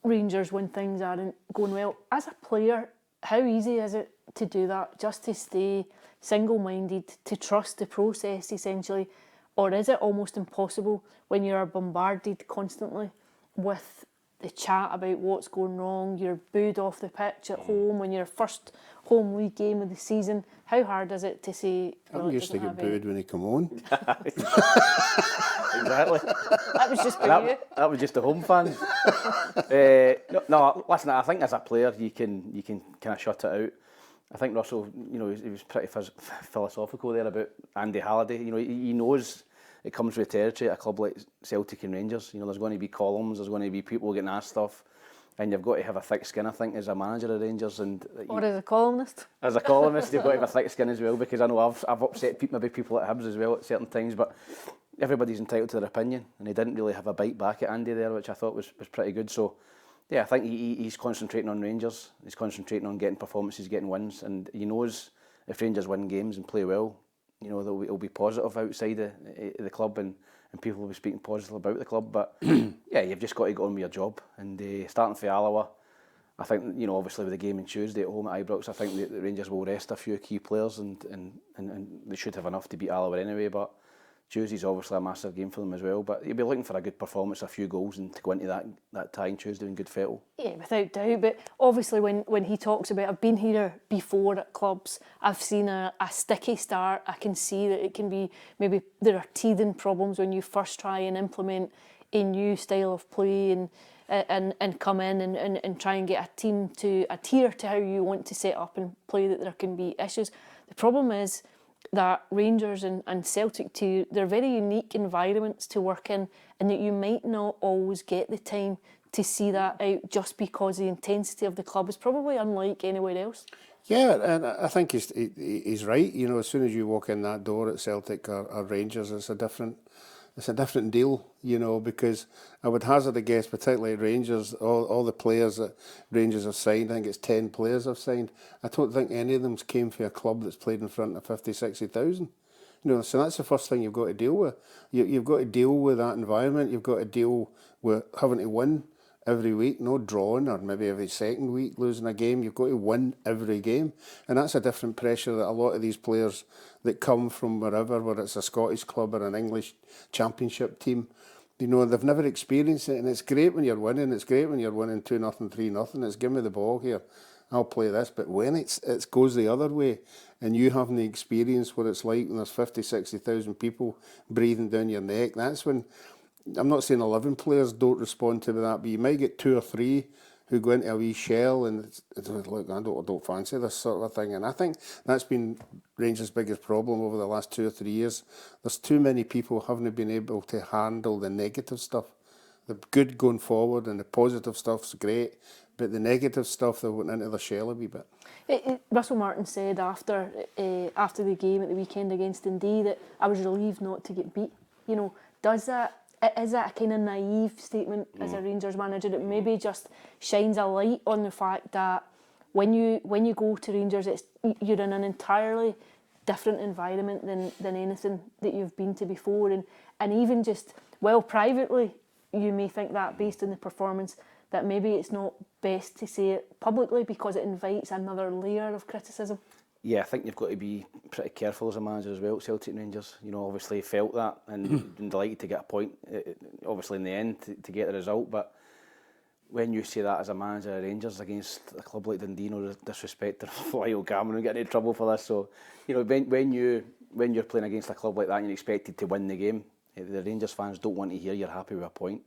A: Rangers when things aren't going well. As a player, how easy is it to do that, just to stay single-minded, to trust the process essentially? Or is it almost impossible when you are bombarded constantly with the chat about what's going wrong. You're booed off the pitch at home when your first home league game of the season. How hard is it to say?
C: I used to get booed when he come on.
B: Exactly.
A: That was just for you.
B: That was just the home fans. No, listen. I think as a player, you can kind of shut it out. I think Russell, he was pretty philosophical there about Andy Halliday. He knows it comes with territory at a club like Celtic and Rangers. There's going to be columns, there's going to be people getting asked stuff, and you've got to have a thick skin, I think, as a manager of Rangers.
A: Or as a columnist.
B: As a columnist, you've got to have a thick skin as well, because I know I've upset maybe people at Hibs as well at certain times, but everybody's entitled to their opinion, and he didn't really have a bite back at Andy there, which I thought was pretty good. So, yeah, I think he's concentrating on Rangers, he's concentrating on getting performances, getting wins, and he knows if Rangers win games and play well, it'll be positive outside the club, and people will be speaking positive about the club. But yeah, you've just got to get on with your job. And starting for Alloa, I think obviously with the game on Tuesday at home at Ibrox, I think the Rangers will rest a few key players, and they should have enough to beat Alloa anyway. But Tuesday's obviously a massive game for them as well, but you'll be looking for a good performance, a few goals, and to go into that tie on Tuesday in good fettle.
A: Yeah, without doubt. But obviously when he talks about, I've been here before at clubs, I've seen a sticky start. I can see that it can be, maybe there are teething problems when you first try and implement a new style of play and come in and try and get a team to adhere to how you want to set up and play, that there can be issues. The problem is that Rangers and Celtic too, they're very unique environments to work in, and that you might not always get the time to see that out, just because the intensity of the club is probably unlike anywhere else.
C: Yeah, and I think he's right. As soon as you walk in that door at Celtic or Rangers, it's a different deal, because I would hazard a guess, particularly at Rangers, all the players that Rangers have signed, I think it's 10 players have signed, I don't think any of them came from a club that's played in front of 50, 60,000. So that's the first thing you've got to deal with. You've got to deal with that environment, you've got to deal with having to win every week, not drawing, or maybe every second week losing a game. You've got to win every game, and that's a different pressure that a lot of these players that come from wherever, whether it's a Scottish club or an English championship team, they've never experienced it. And it's great when you're winning, it's great when you're winning 2-0, 3-0, it's give me the ball here, I'll play this. But when it goes the other way, and you haven't the experience what it's like when there's 50, 60,000 people breathing down your neck, that's when, I'm not saying 11 players don't respond to that, but you might get 2 or 3 who go into a wee shell and it's like, I don't fancy this sort of thing. And I think that's been Rangers' biggest problem over the last 2 or 3 years. There's too many people haven't been able to handle the negative stuff. The good going forward and the positive stuff's great, but the negative stuff, they went into the shell a wee bit.
A: Russell Martin said after the game at the weekend against Dundee that I was relieved not to get beat. Is that a kind of naive statement as a Rangers manager? It maybe just shines a light on the fact that when you go to Rangers, you're in an entirely different environment than anything that you've been to before, and even just, well, privately, you may think that based on the performance, that maybe it's not best to say it publicly because it invites another layer of criticism.
B: Yeah, I think you've got to be pretty careful as a manager as well, Celtic and Rangers. Obviously felt that and been delighted to get a point, obviously in the end, to get the result. But when you say that as a manager of Rangers against a club like Dundee, no disrespect to Lyle Cameron, getting in trouble for this. So, when you're playing against a club like that and you're expected to win the game, the Rangers fans don't want to hear you're happy with a point,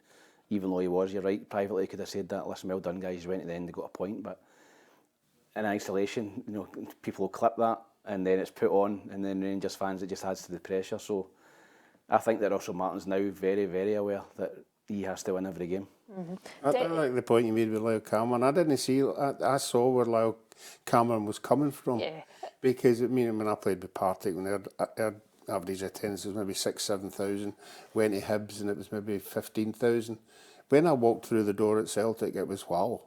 B: even though he was. You're right, privately he could have said that, listen, well done guys, you went to the end, they got a point. But in isolation, people will clip that and then it's put on, and then Rangers fans, it just adds to the pressure. So I think that Russell Martin's now very, very aware that he has to win every game.
A: Mm-hmm.
C: I like the point you made with Lyle Cameron. I didn't see, I saw where Lyle Cameron was coming from.
A: Yeah.
C: Because, when I played with Partick, when their average attendance was maybe 6,000-7,000, went to Hibs and it was maybe 15,000. When I walked through the door at Celtic, it was wow.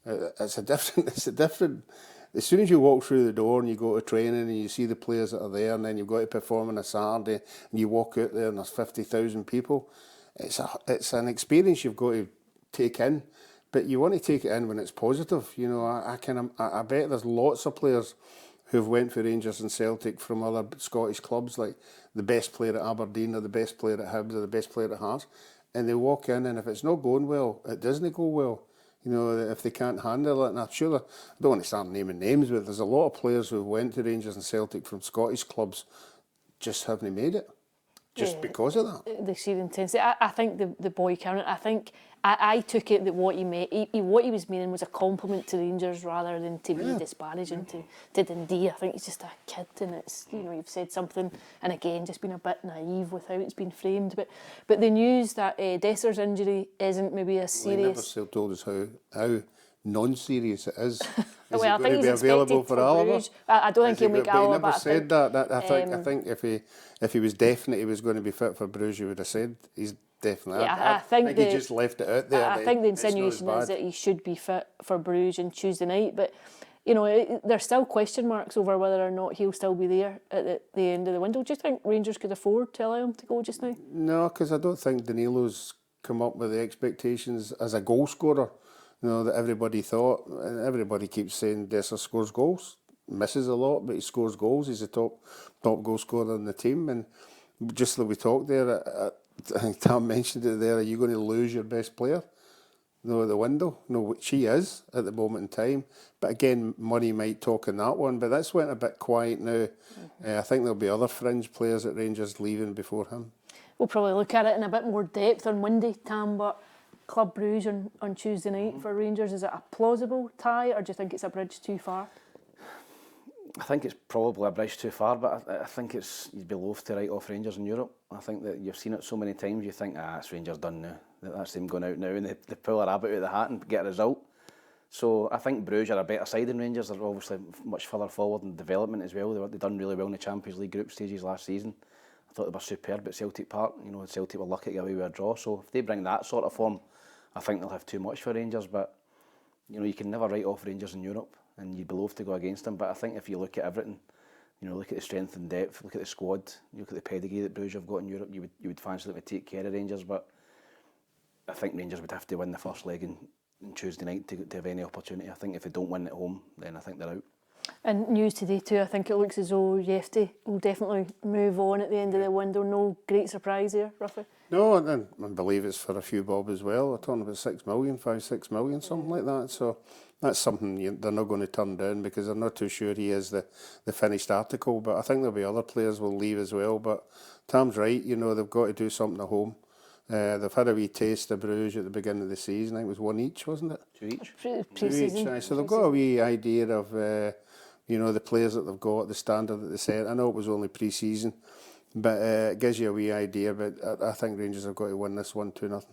C: It's a different. As soon as you walk through the door and you go to training and you see the players that are there, and then you've got to perform on a Saturday and you walk out there and there's 50,000 people, it's an experience you've got to take in. But you want to take it in when it's positive. I bet there's lots of players who've went for Rangers and Celtic from other Scottish clubs, like the best player at Aberdeen or the best player at Hibs or the best player at Hearts. and they walk in, and if it's not going well, it doesn't go well. You know, if they can't handle it, and I'm sure, I don't want to start naming names, but there's a lot of players who went to Rangers and Celtic from Scottish clubs just haven't made it. Just because of that.
A: The sheer intensity. I think the boy Kieran, I took it that what he was meaning was a compliment to Rangers rather than to be disparaging to Dundee. I think he's just a kid, and it's, you know, you've said something, and again, just been a bit naive with how it's been framed. But the news that Desser's injury isn't maybe as serious.
C: They never told us how non-serious it is. Is
A: Well,
C: it going to be available for Alaba?
A: I don't think he'll make Alaba.
C: He never said that. I think if he was definite he was going to be fit for Bruges, he would have said he's definitely.
A: Yeah, I think
C: he just left it out there.
A: I think the insinuation is that he should be fit for Bruges on Tuesday night, but you know, there's still question marks over whether or not he'll still be there at the end of the window. Do you think Rangers could afford to allow him to go just now?
C: No, because I don't think Danilo's come up with the expectations as a goal scorer. You know, that everybody thought, and everybody keeps saying Desser scores goals, misses a lot, but he scores goals. He's the top goal scorer in the team, and just like we talked there, I think Tam mentioned it there. Are you going to lose your best player? No, the window. No, which he is at the moment in time. But again, money might talk in that one. But that's went a bit quiet now. I think there'll be other fringe players at Rangers leaving before him.
A: We'll probably look at it in a bit more depth on Monday, Tam, but Club Bruges on Tuesday night for Rangers, is it a plausible tie, or do you think it's a bridge too far?
B: I think it's probably a bridge too far, but I think you'd be loath to write off Rangers in Europe. I think that you've seen it so many times, you think, it's Rangers done now. That's them going out now, and they pull a rabbit out of the hat and get a result. So I think Bruges are a better side than Rangers. They're obviously much further forward in development as well. They've done really well in the Champions League group stages last season. I thought they were superb at Celtic Park. You know, Celtic were lucky to get away with a draw. So if they bring that sort of form, I think they'll have too much for Rangers. But you know, you can never write off Rangers in Europe, and you'd be loath to go against them. But I think if you look at everything, you know, look at the strength and depth, look at the squad, you look at the pedigree that Bruges have got in Europe, you would fancy them to take care of Rangers. But I think Rangers would have to win the first leg on Tuesday night to have any opportunity. I think if they don't win at home, then I think they're out.
A: And news today too, I think it looks as though Jefte will definitely move on at the end of the window. No great surprise there, roughly.
C: No, and I believe it's for a few bob as well. They're talking about 6 million, 6 million, something like that. So that's something they're not going to turn down, because they're not too sure he is the finished article. But I think there'll be other players will leave as well. But Tam's right, you know, they've got to do something at home. They've had a wee taste of Bruges at the beginning of the season. I think it was 1 each, wasn't it?
B: 2 each.
A: Pre-season.
C: So they've got a wee idea of, you know, the players that they've got, the standard that they set. I know it was only pre-season, but it gives you a wee idea. But I think Rangers have got to win this 1-2-0.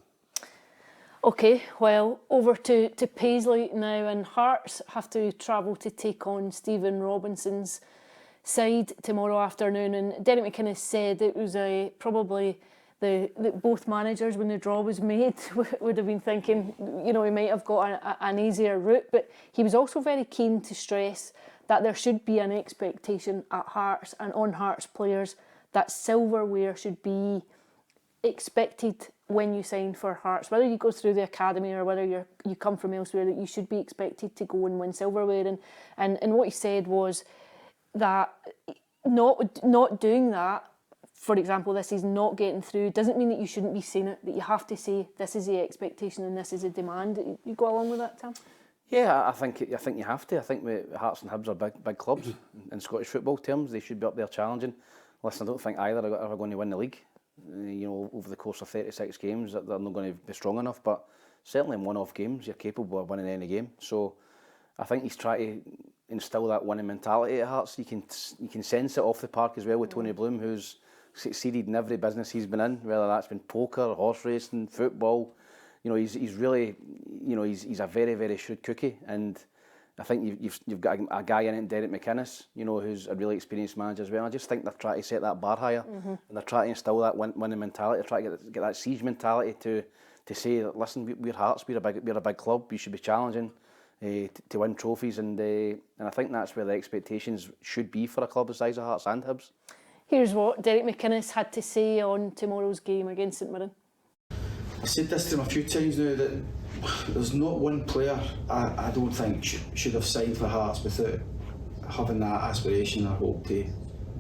A: Okay, well, over to Paisley now, and Hearts have to travel to take on Stephen Robinson's side tomorrow afternoon. And Derek McManus said it was probably that both managers, when the draw was made, would have been thinking, you know, he might have got an easier route. But he was also very keen to stress that there should be an expectation at Hearts and on Hearts players that silverware should be expected when you sign for Hearts, whether you go through the academy or whether you come from elsewhere, that you should be expected to go and win silverware. And what he said was that not doing that, for example, this is not getting through, doesn't mean that you shouldn't be saying it, that you have to say this is the expectation and this is the demand. You go along with that, Tam?
B: Yeah, I think you have to. I think Hearts and Hibs are big clubs in Scottish football terms. They should be up there challenging. Listen, I don't think either are ever going to win the league. You know, over the course of 36 games, they're not going to be strong enough. But certainly in one-off games, you're capable of winning any game. So I think he's trying to instill that winning mentality at Hearts. You can sense it off the park as well with Tony Bloom, who's succeeded in every business he's been in, whether that's been poker, horse racing, football. You know, he's really, you know, he's a very, very shrewd cookie, and I think you've got a guy in it, Derek McManus, you know, who's a really experienced manager as well. I just think they're trying to set that bar higher, and they're trying to instill that winning mentality, trying to get that siege mentality to say that, listen, we're Hearts, we're a big club, we should be challenging to win trophies, and I think that's where the expectations should be for a club the size of Hearts and Hibs.
A: Here's what Derek McManus had to say on tomorrow's game against St Mirren.
H: I said this to him a few times now, that there's not one player I don't think should have signed for Hearts without having that aspiration or hope to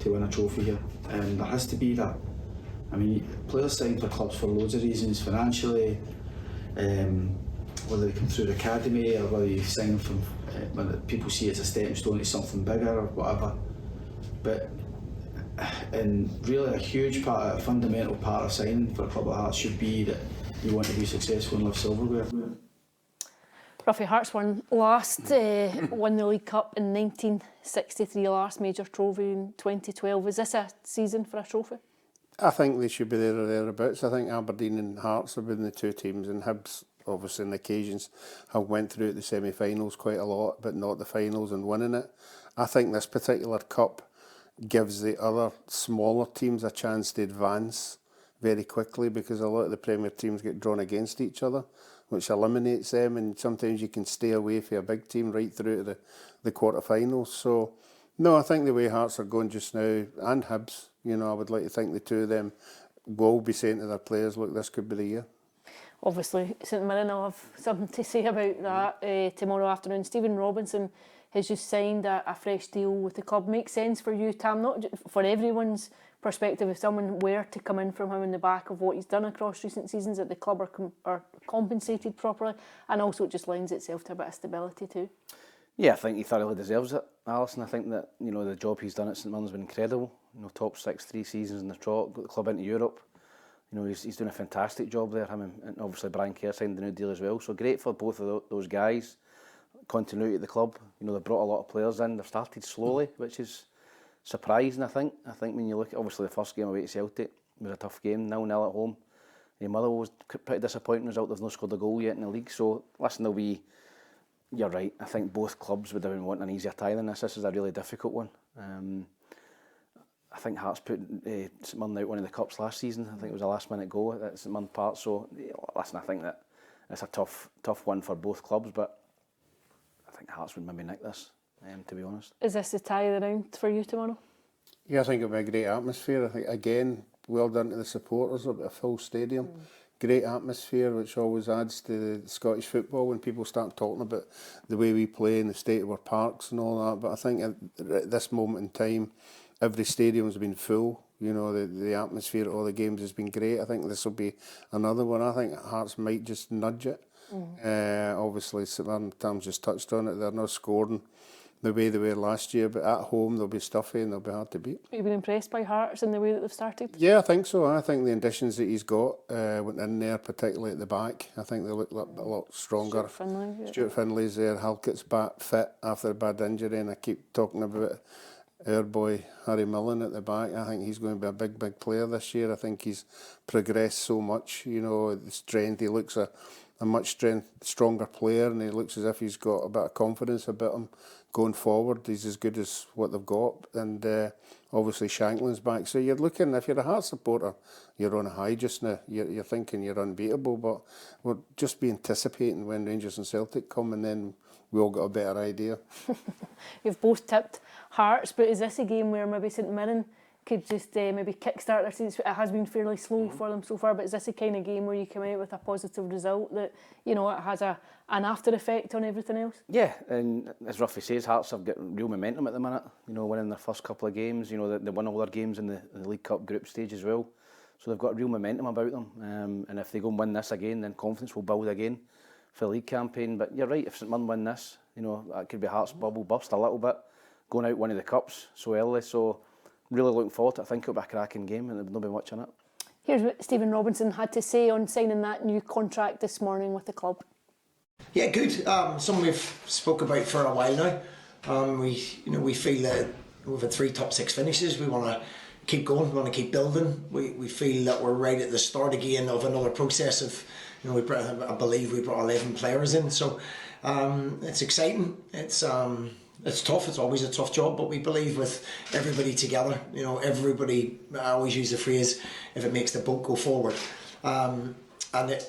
H: win a trophy here. There has to be that I mean, players sign for clubs for loads of reasons, financially, whether they come through the academy or whether you sign from when people see it as a stepping stone to something bigger or whatever. But and really a huge part, a fundamental part of signing for a club like Hearts should be that you want to be successful and live silverware.
A: Ruffy, Hearts won the League Cup in 1963, last major trophy in 2012. Is this a season for a trophy?
C: I think they should be there or thereabouts. I think Aberdeen and Hearts have been the two teams, and Hibs, obviously, on occasions, have went through the semi-finals quite a lot, but not the finals and winning it. I think this particular cup gives the other smaller teams a chance to advance very quickly, because a lot of the Premier teams get drawn against each other, which eliminates them, and sometimes you can stay away from a big team right through to the quarter-finals. So, no, I think the way Hearts are going just now, and Hibs, you know, I would like to think the two of them will be saying to their players, look, this could be the year.
A: Obviously, St Mirren will have something to say about that tomorrow afternoon. Stephen Robinson has just signed a fresh deal with the club. Makes sense for you, Tam, not for everyone's perspective. If someone were to come in from him in the back of what he's done across recent seasons, that the club are compensated properly, and also it just lends itself to a bit of stability too. Yeah,
B: I think he thoroughly deserves it, Alison. I think that, you know, the job he's done at St Mirren's been incredible. You know, top 6 3 seasons in the trot, got the club into Europe. You know, he's doing a fantastic job there. Him and obviously Brian Kerr signed the new deal as well. So great for both of those guys. Continuity at the club. You know, they've brought a lot of players in. They've started slowly, which is surprising, I think. I think when you look at, obviously, the first game away to Celtic was a tough game, 0-0 at home. Motherwell was pretty disappointing result. They've not scored a goal yet in the league. So, listen, you're right. I think both clubs would have been wanting an easier tie than this. This is a really difficult one. I think Hearts put St Mirren out one of the cups last season. I think it was a last-minute goal at St Mirren Park. So, listen, I think that it's a tough one for both clubs, but I think Hearts would maybe nick this, to be honest.
A: Is this the tie of the round for you tomorrow?
C: Yeah, I think it'll be a great atmosphere. I think, again, well done to the supporters. It'll be a full stadium. Great atmosphere, which always adds to the Scottish football when people start talking about the way we play and the state of our parks and all that. But I think at this moment in time, every stadium's been full. You know, the atmosphere at all the games has been great. I think this will be another one. I think Hearts might just nudge it. Obviously, St Mirren, Tam's just touched on it, they're not scoring the way they were last year, but at home they'll be stuffy and they'll be hard to beat.
A: Have you been impressed by Hearts and the way that they've started?
C: Yeah, I think so. I think the additions that he's got went in there, particularly at the back. I think they look a lot stronger. Stuart Finley's there, Halkett's back fit after a bad injury, and I keep talking about our boy Harry Millen at the back. I think he's going to be a big player this year. I think he's progressed so much, you know, the strength. He looks a much stronger player, and he looks as if he's got a bit of confidence about him going forward. He's as good as what they've got, and obviously Shanklin's back. So you're looking, if you're a Hearts supporter, you're on a high just now. You're thinking you're unbeatable, but we'll just be anticipating when Rangers and Celtic come, and then we all got a better idea.
A: You've both tipped Hearts, but is this a game where maybe St Mirren could just maybe kickstart their season? It has been fairly slow for them so far, but is this the kind of game where you come out with a positive result that, you know, it has an after effect on everything else? Yeah, and as Ruffy says, Hearts have got real momentum at the minute, you know, winning their first couple of games. You know, they won all their games in the League Cup group stage as well, so they've got real momentum about them, and if they go and win this again, then confidence will build again for the league campaign. But you're right, if St Mirren win this, you know, that could be Hearts' bubble burst a little bit, going out one of the cups so early. So really looking forward to it. I think it'll be a cracking game and there'll not be much in it. Here's what Stephen Robinson had to say on signing that new contract this morning with the club.
I: Yeah, good. Something we've spoke about for a while now. We feel that we've had 3 top 6 finishes. We want to keep going. We want to keep building. We feel that we're right at the start again of another process of, you know, I believe we brought 11 players in. So it's exciting. It's tough, it's always a tough job, but we believe with everybody together, you know, everybody, I always use the phrase, if it makes the boat go forward.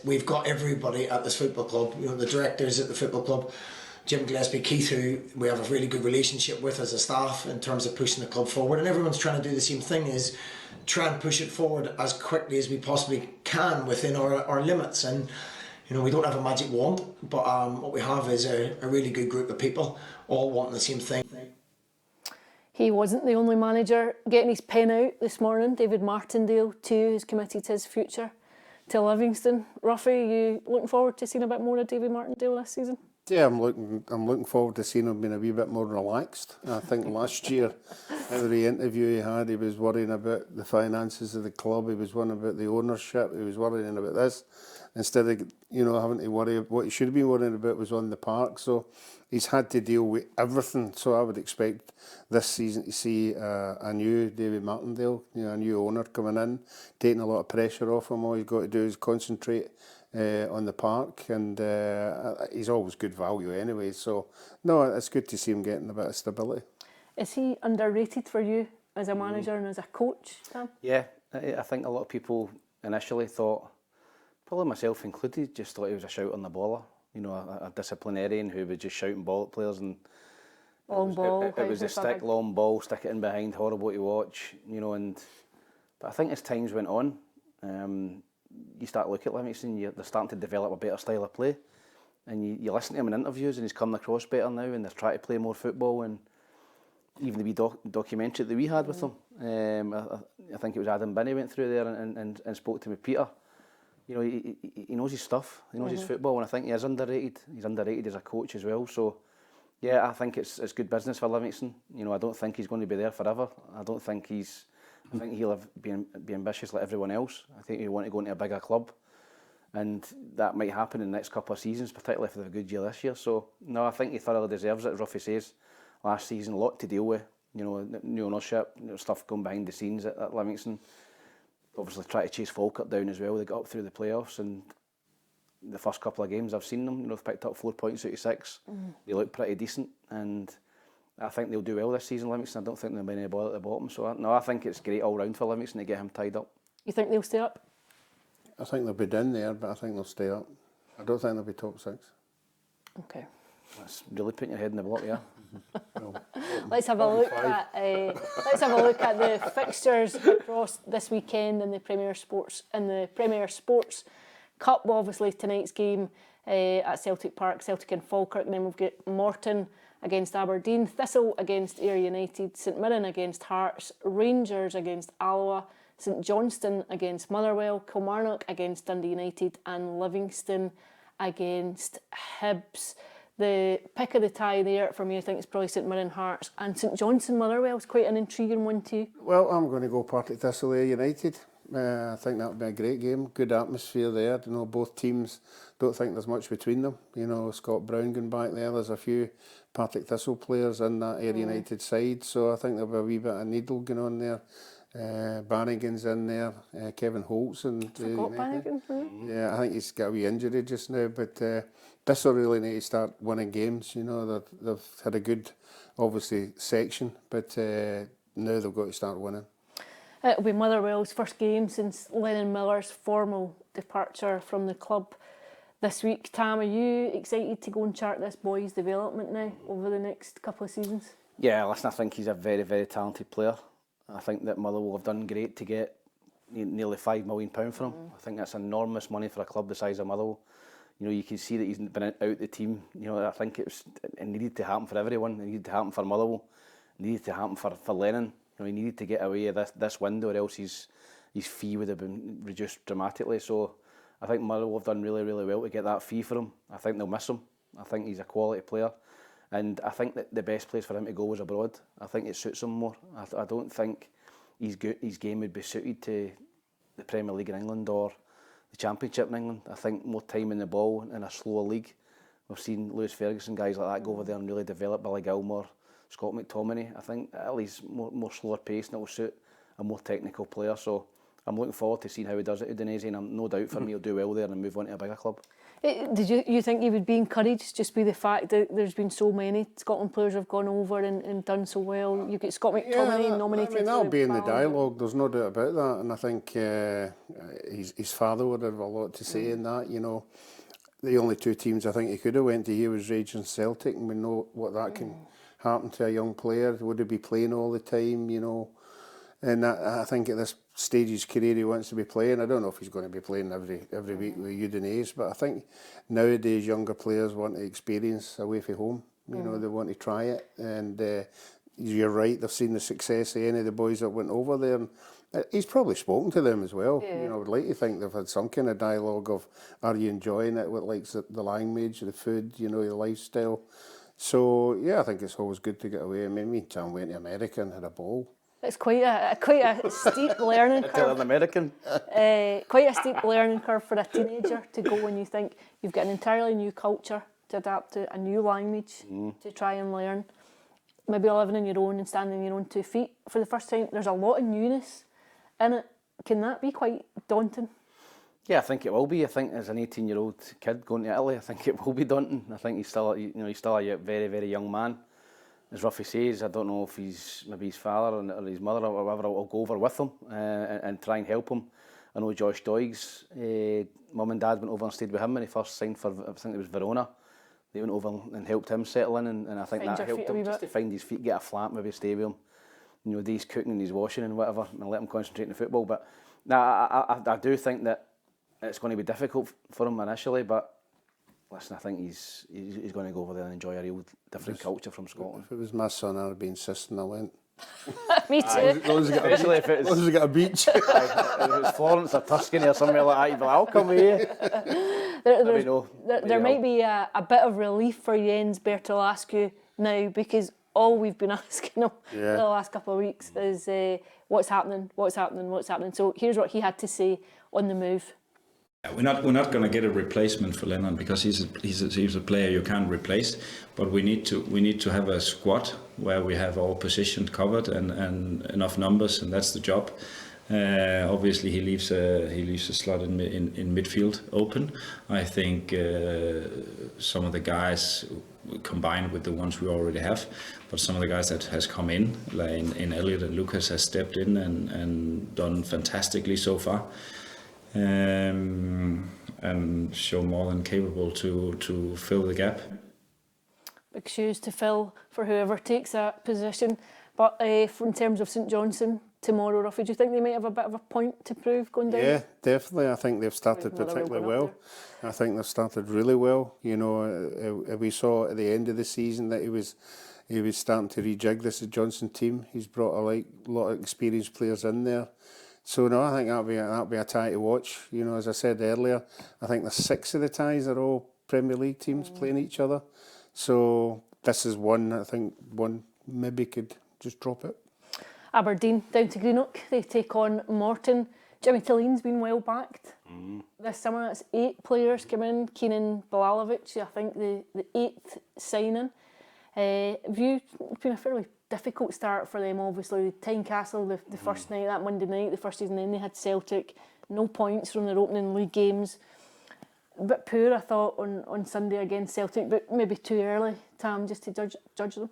I: We've got everybody at this football club, you know, the directors at the football club, Jim Gillespie, Keith, who we have a really good relationship with as a staff in terms of pushing the club forward, and everyone's trying to do the same thing, is try and push it forward as quickly as we possibly can within our limits. And you know, we don't have a magic wand, but what we have is a really good group of people all wanting the same thing.
A: He wasn't the only manager getting his pen out this morning. David Martindale too has committed his future to Livingston. Ruffy, you looking forward to seeing a bit more of David Martindale this season?
C: Yeah, I'm looking forward to seeing him being a wee bit more relaxed. I think last year, every interview he had, he was worrying about the finances of the club. He was worrying about the ownership. He was worrying about this. Instead of having to worry, what he should have been worrying about was on the park. So he's had to deal with everything. So I would expect this season to see a new David Martindale, a new owner coming in, taking a lot of pressure off him. All he's got to do is concentrate on the park, and he's always good value anyway. So no, it's good to see him getting a bit of stability.
A: Is he underrated for you as a manager and as a coach, Sam?
B: Yeah, I think a lot of people initially thought, probably myself included, just thought he was a shout on the baller. A disciplinarian who would just shout and ball at players, and
A: Long ball.
B: It was a stick, long ball, stick it in behind, horrible to watch. But I think as times went on, you start looking at Livingston, they're starting to develop a better style of play, and you listen to him in interviews, and he's coming across better now, and they're trying to play more football. And even the wee documentary that we had with him, I think it was Adam Binney went through there and spoke to me, Peter. He knows his stuff, he knows his football, and I think he is underrated. He's underrated as a coach as well. So yeah, I think it's good business for Livingston. I don't think he's going to be there forever. I think he'll be ambitious like everyone else. I think he'll want to go into a bigger club, and that might happen in the next couple of seasons, particularly if they have a good year this year. So no, I think he thoroughly deserves it. As Ruffy says, last season, a lot to deal with. New ownership, stuff going behind the scenes at Livingston. Obviously try to chase Falkirk down as well. They got up through the playoffs, and the first couple of games I've seen them, they've picked up 4 points out of 6. They look pretty decent, and I think they'll do well this season, Livingston. I don't think there'll be any ball at the bottom. So I think it's great all round for Livingston to get him tied up.
A: You think they'll stay up?
C: I think they'll be down there, but I think they'll stay up. I don't think they'll be top 6.
A: Okay.
B: That's really putting your head in the block, yeah.
A: Let's have a look at the fixtures across this weekend in the Premier Sports Cup. Obviously tonight's game at Celtic Park, Celtic and Falkirk, and then we've got Morton against Aberdeen, Thistle against Ayr United, St Mirren against Hearts, Rangers against Alloa, St Johnstone against Motherwell, Kilmarnock against Dundee United, and Livingston against Hibs. The pick of the tie there for me, I think, is probably St Mirren Hearts, and St Johnstone Motherwell is quite an intriguing one too.
C: Well, I'm going to go Partick Thistle United. I think that would be a great game. Good atmosphere there. Both teams, don't think there's much between them. Scott Brown going back there. There's a few Partick Thistle players in that Ayr United side, so I think there'll be a wee bit of needle going on there. Bannigan's in there, Kevin Holt's and
A: Forgot Bannigan.
C: Yeah, I think he's got a wee injury just now, but Thistle really need to start winning games. They've had a good, obviously, section, but now they've got to start winning.
A: It'll be Motherwell's first game since Lennon Miller's formal departure from the club this week. Tam, are you excited to go and chart this boy's development now over the next couple of seasons?
B: Yeah, listen, I think he's a very, very talented player. I think that Motherwell have done great to get nearly £5 million for him. I think that's enormous money for a club the size of Motherwell. You can see that he's been out the team. I think it needed to happen for everyone. It needed to happen for Motherwell. It needed to happen for Lennon. He needed to get away of this window, or else his fee would have been reduced dramatically. So I think Motherwell have done really, really well to get that fee for him. I think they'll miss him. I think he's a quality player. And I think that the best place for him to go was abroad. I think it suits him more. I don't think his game would be suited to the Premier League in England or the Championship in England. I think more time in the ball in a slower league. We've seen Lewis Ferguson, guys like that, go over there and really develop. Billy Gilmore, Scott McTominay. I think at least more slower pace, and it will suit a more technical player. So I'm looking forward to seeing how he does it at Udinese, and I'm no doubt for me he'll do well there and move on to a bigger club.
A: Did you think he would be encouraged just by the fact that there's been so many Scotland players have gone over and done so well? You get Scott McTominay nominated.
C: That'll be in the dialogue. There's no doubt about that, and I think his father would have a lot to say in that. The only two teams I think he could have went to here was Rangers and Celtic, and we know what that can happen to a young player. Would he be playing all the time? And I think at this stage of his career he wants to be playing. I don't know if he's going to be playing every week with Udinese, but I think nowadays younger players want to experience away from home. They want to try it, and you're right, they've seen the success of any of the boys that went over there. And he's probably spoken to them as well.
A: Yeah.
C: You know, I would like to think they've had some kind of dialogue of, are you enjoying it? What likes the language, the food, you know, the lifestyle. So yeah, I think it's always good to get away. I mean, me and Tom went to America and had a ball.
A: It's quite a steep learning
B: Tell
A: curve.
B: an American.
A: Quite a steep learning curve for a teenager to go when you think you've got an entirely new culture to adapt to, a new language to try and learn. Maybe living on your own and standing on your own 2 feet for the first time. There's a lot of newness in it. Can that be quite daunting?
B: Yeah, I think it will be. I think as an 18-year-old kid going to Italy, I think it will be daunting. I think he's still a very, very young man. As Ruffy says, I don't know if maybe his father or his mother or whatever will go over with him and try and help him. I know Josh Doig's mum and dad went over and stayed with him when he first signed for, I think it was Verona. They went over and helped him settle in, and I think
A: Find
B: that
A: your
B: helped
A: feet a
B: him
A: wee
B: just
A: bit.
B: to find his feet, get a flat, maybe stay with him. You know, do his cooking and his washing and whatever, and let him concentrate on the football. But I do think that it's going to be difficult for him initially, but listen, I think he's going to go over there and enjoy a real different culture from Scotland.
C: If it was my son, I'd be insisting I went.
A: Me too.
C: As long as
B: Especially if it
C: we got a beach.
B: If it was Florence or Tuscany or somewhere like that, you'd be like, I'll come with you.
A: There might be a bit of relief for Jens Bertolascu now, because all we've been asking him for the last couple of weeks is what's happening. So here's what he had to say on the move.
J: We're not going to get a replacement for Lennon, because he's a player you can't replace. But we need to have a squad where we have all positions covered and enough numbers, and that's the job. Obviously, he leaves a slot in midfield open. I think some of the guys combined with the ones we already have, but some of the guys that has come in, like in Elliot and Lucas, has stepped in and done fantastically so far. And show more than capable to fill the gap.
A: Big shoes to fill for whoever takes that position. But in terms of St Johnstone tomorrow, Ruffy, do you think they might have a bit of a point to prove going down?
C: Yeah, definitely. I think they've started particularly well. I think they've started really well. You know, we saw at the end of the season that he was starting to rejig this Johnson team. He's brought a lot of experienced players in there. So no, I think that'll be a tie to watch. You know, as I said earlier, I think the 6 of the ties are all Premier League teams playing each other. So this is one. I think one maybe could just drop it.
A: Aberdeen down to Greenock. They take on Morton. Jimmy Tillene's been well backed this summer. That's 8 players come in. Keenan Balalovic, I think the 8th signing. It's been a fairly difficult start for them, obviously. Tynecastle the first night, that Monday night, the first season, then they had Celtic. No points from their opening league games. A bit poor, I thought, on Sunday against Celtic, but maybe too early, Tam, just to judge them.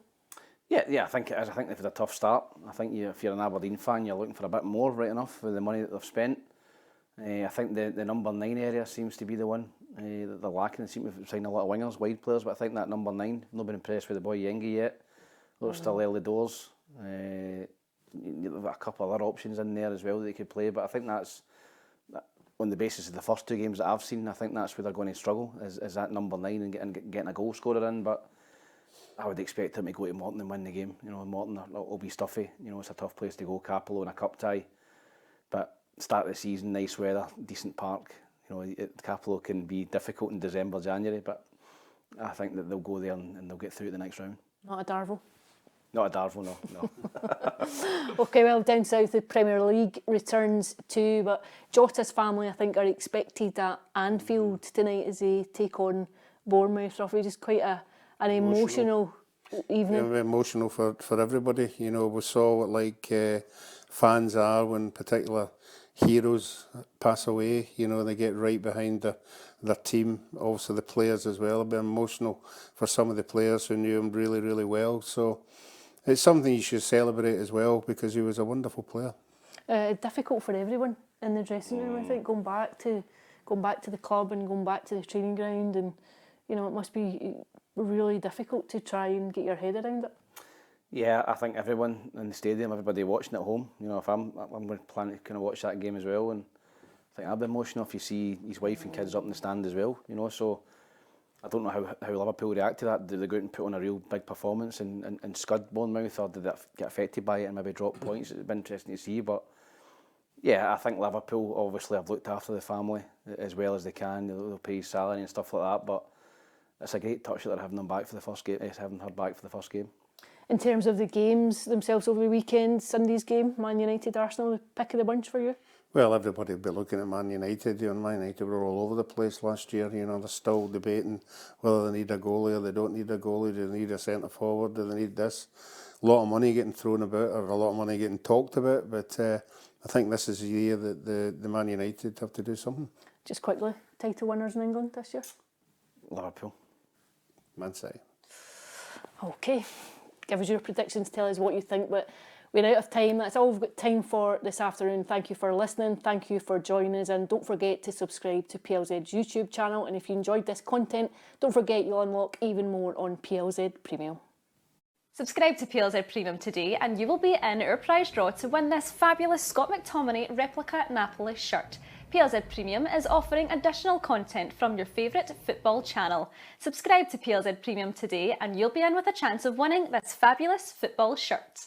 B: Yeah, I think it is. I think they've had a tough start. I think if you're an Aberdeen fan, you're looking for a bit more, right enough, with the money that they've spent. I think the number 9 area seems to be the one that they're lacking. They seem to have signed a lot of wingers, wide players, but I think that number 9, I've not been impressed with the boy Yengi yet. Those still early doors. They've got a couple of other options in there as well that they could play, but I think that's on the basis of the first 2 games that I've seen. I think that's where they're going to struggle, is that number 9 and getting a goal scorer in. But I would expect them to go to Morton and win the game. You know, Morton will be stuffy. You know, it's a tough place to go, Capello in a cup tie. But start of the season, nice weather, decent park. You know, Capello can be difficult in December, January, but I think that they'll go there and they'll get through to the next round.
A: Not a Darvel.
B: Not a Darvel, no.
A: OK, well, down south, the Premier League returns too, but Jota's family, I think, are expected at Anfield tonight as they take on Bournemouth. Ruffy, just quite an emotional evening.
C: Yeah, emotional for everybody. You know, we saw what fans are when particular heroes pass away. You know, they get right behind their team. Also the players as well. It'll be emotional for some of the players who knew him really, really well. So it's something you should celebrate as well, because he was a wonderful player.
A: Difficult for everyone in the dressing room, I think, going back to the club and going back to the training ground, and you know, it must be really difficult to try and get your head around it.
B: Yeah, I think everyone in the stadium, everybody watching at home, you know, if I'm planning to kind of watch that game as well, and I think I'll be emotional if you see his wife and kids up in the stand as well, you know, so I don't know how Liverpool react to that. Did they go out and put on a real big performance and scud Bournemouth, or did they get affected by it and maybe drop points? It'd be interesting to see, but yeah, I think Liverpool obviously have looked after the family as well as they can. They'll pay his salary and stuff like that, but it's a great touch that they're having them back for the first game. Having her back for the first game.
A: In terms of the games themselves over the weekend, Sunday's game, Man United, Arsenal, the pick of the bunch for you?
C: Well, everybody will be looking at Man United. Man United were all over the place last year. They're still debating whether they need a goalie or they don't need a goalie. Do they need a centre forward? Do they need this? A lot of money getting thrown about, or a lot of money getting talked about. But I think this is the year that the Man United have to do something.
A: Just quickly, title winners in England this year?
B: Liverpool.
C: Man City.
A: Okay, give us your predictions, tell us what you think, but we're out of time. That's all we've got time for this afternoon. Thank you for listening, thank you for joining us, and don't forget to subscribe to PLZ's YouTube channel, and if you enjoyed this content, don't forget you'll unlock even more on PLZ Premium.
F: Subscribe to PLZ Premium today and you will be in our prize draw to win this fabulous Scott McTominay replica Napoli shirt. PLZ Premium is offering additional content from your favourite football channel. Subscribe to PLZ Premium today and you'll be in with a chance of winning this fabulous football shirt.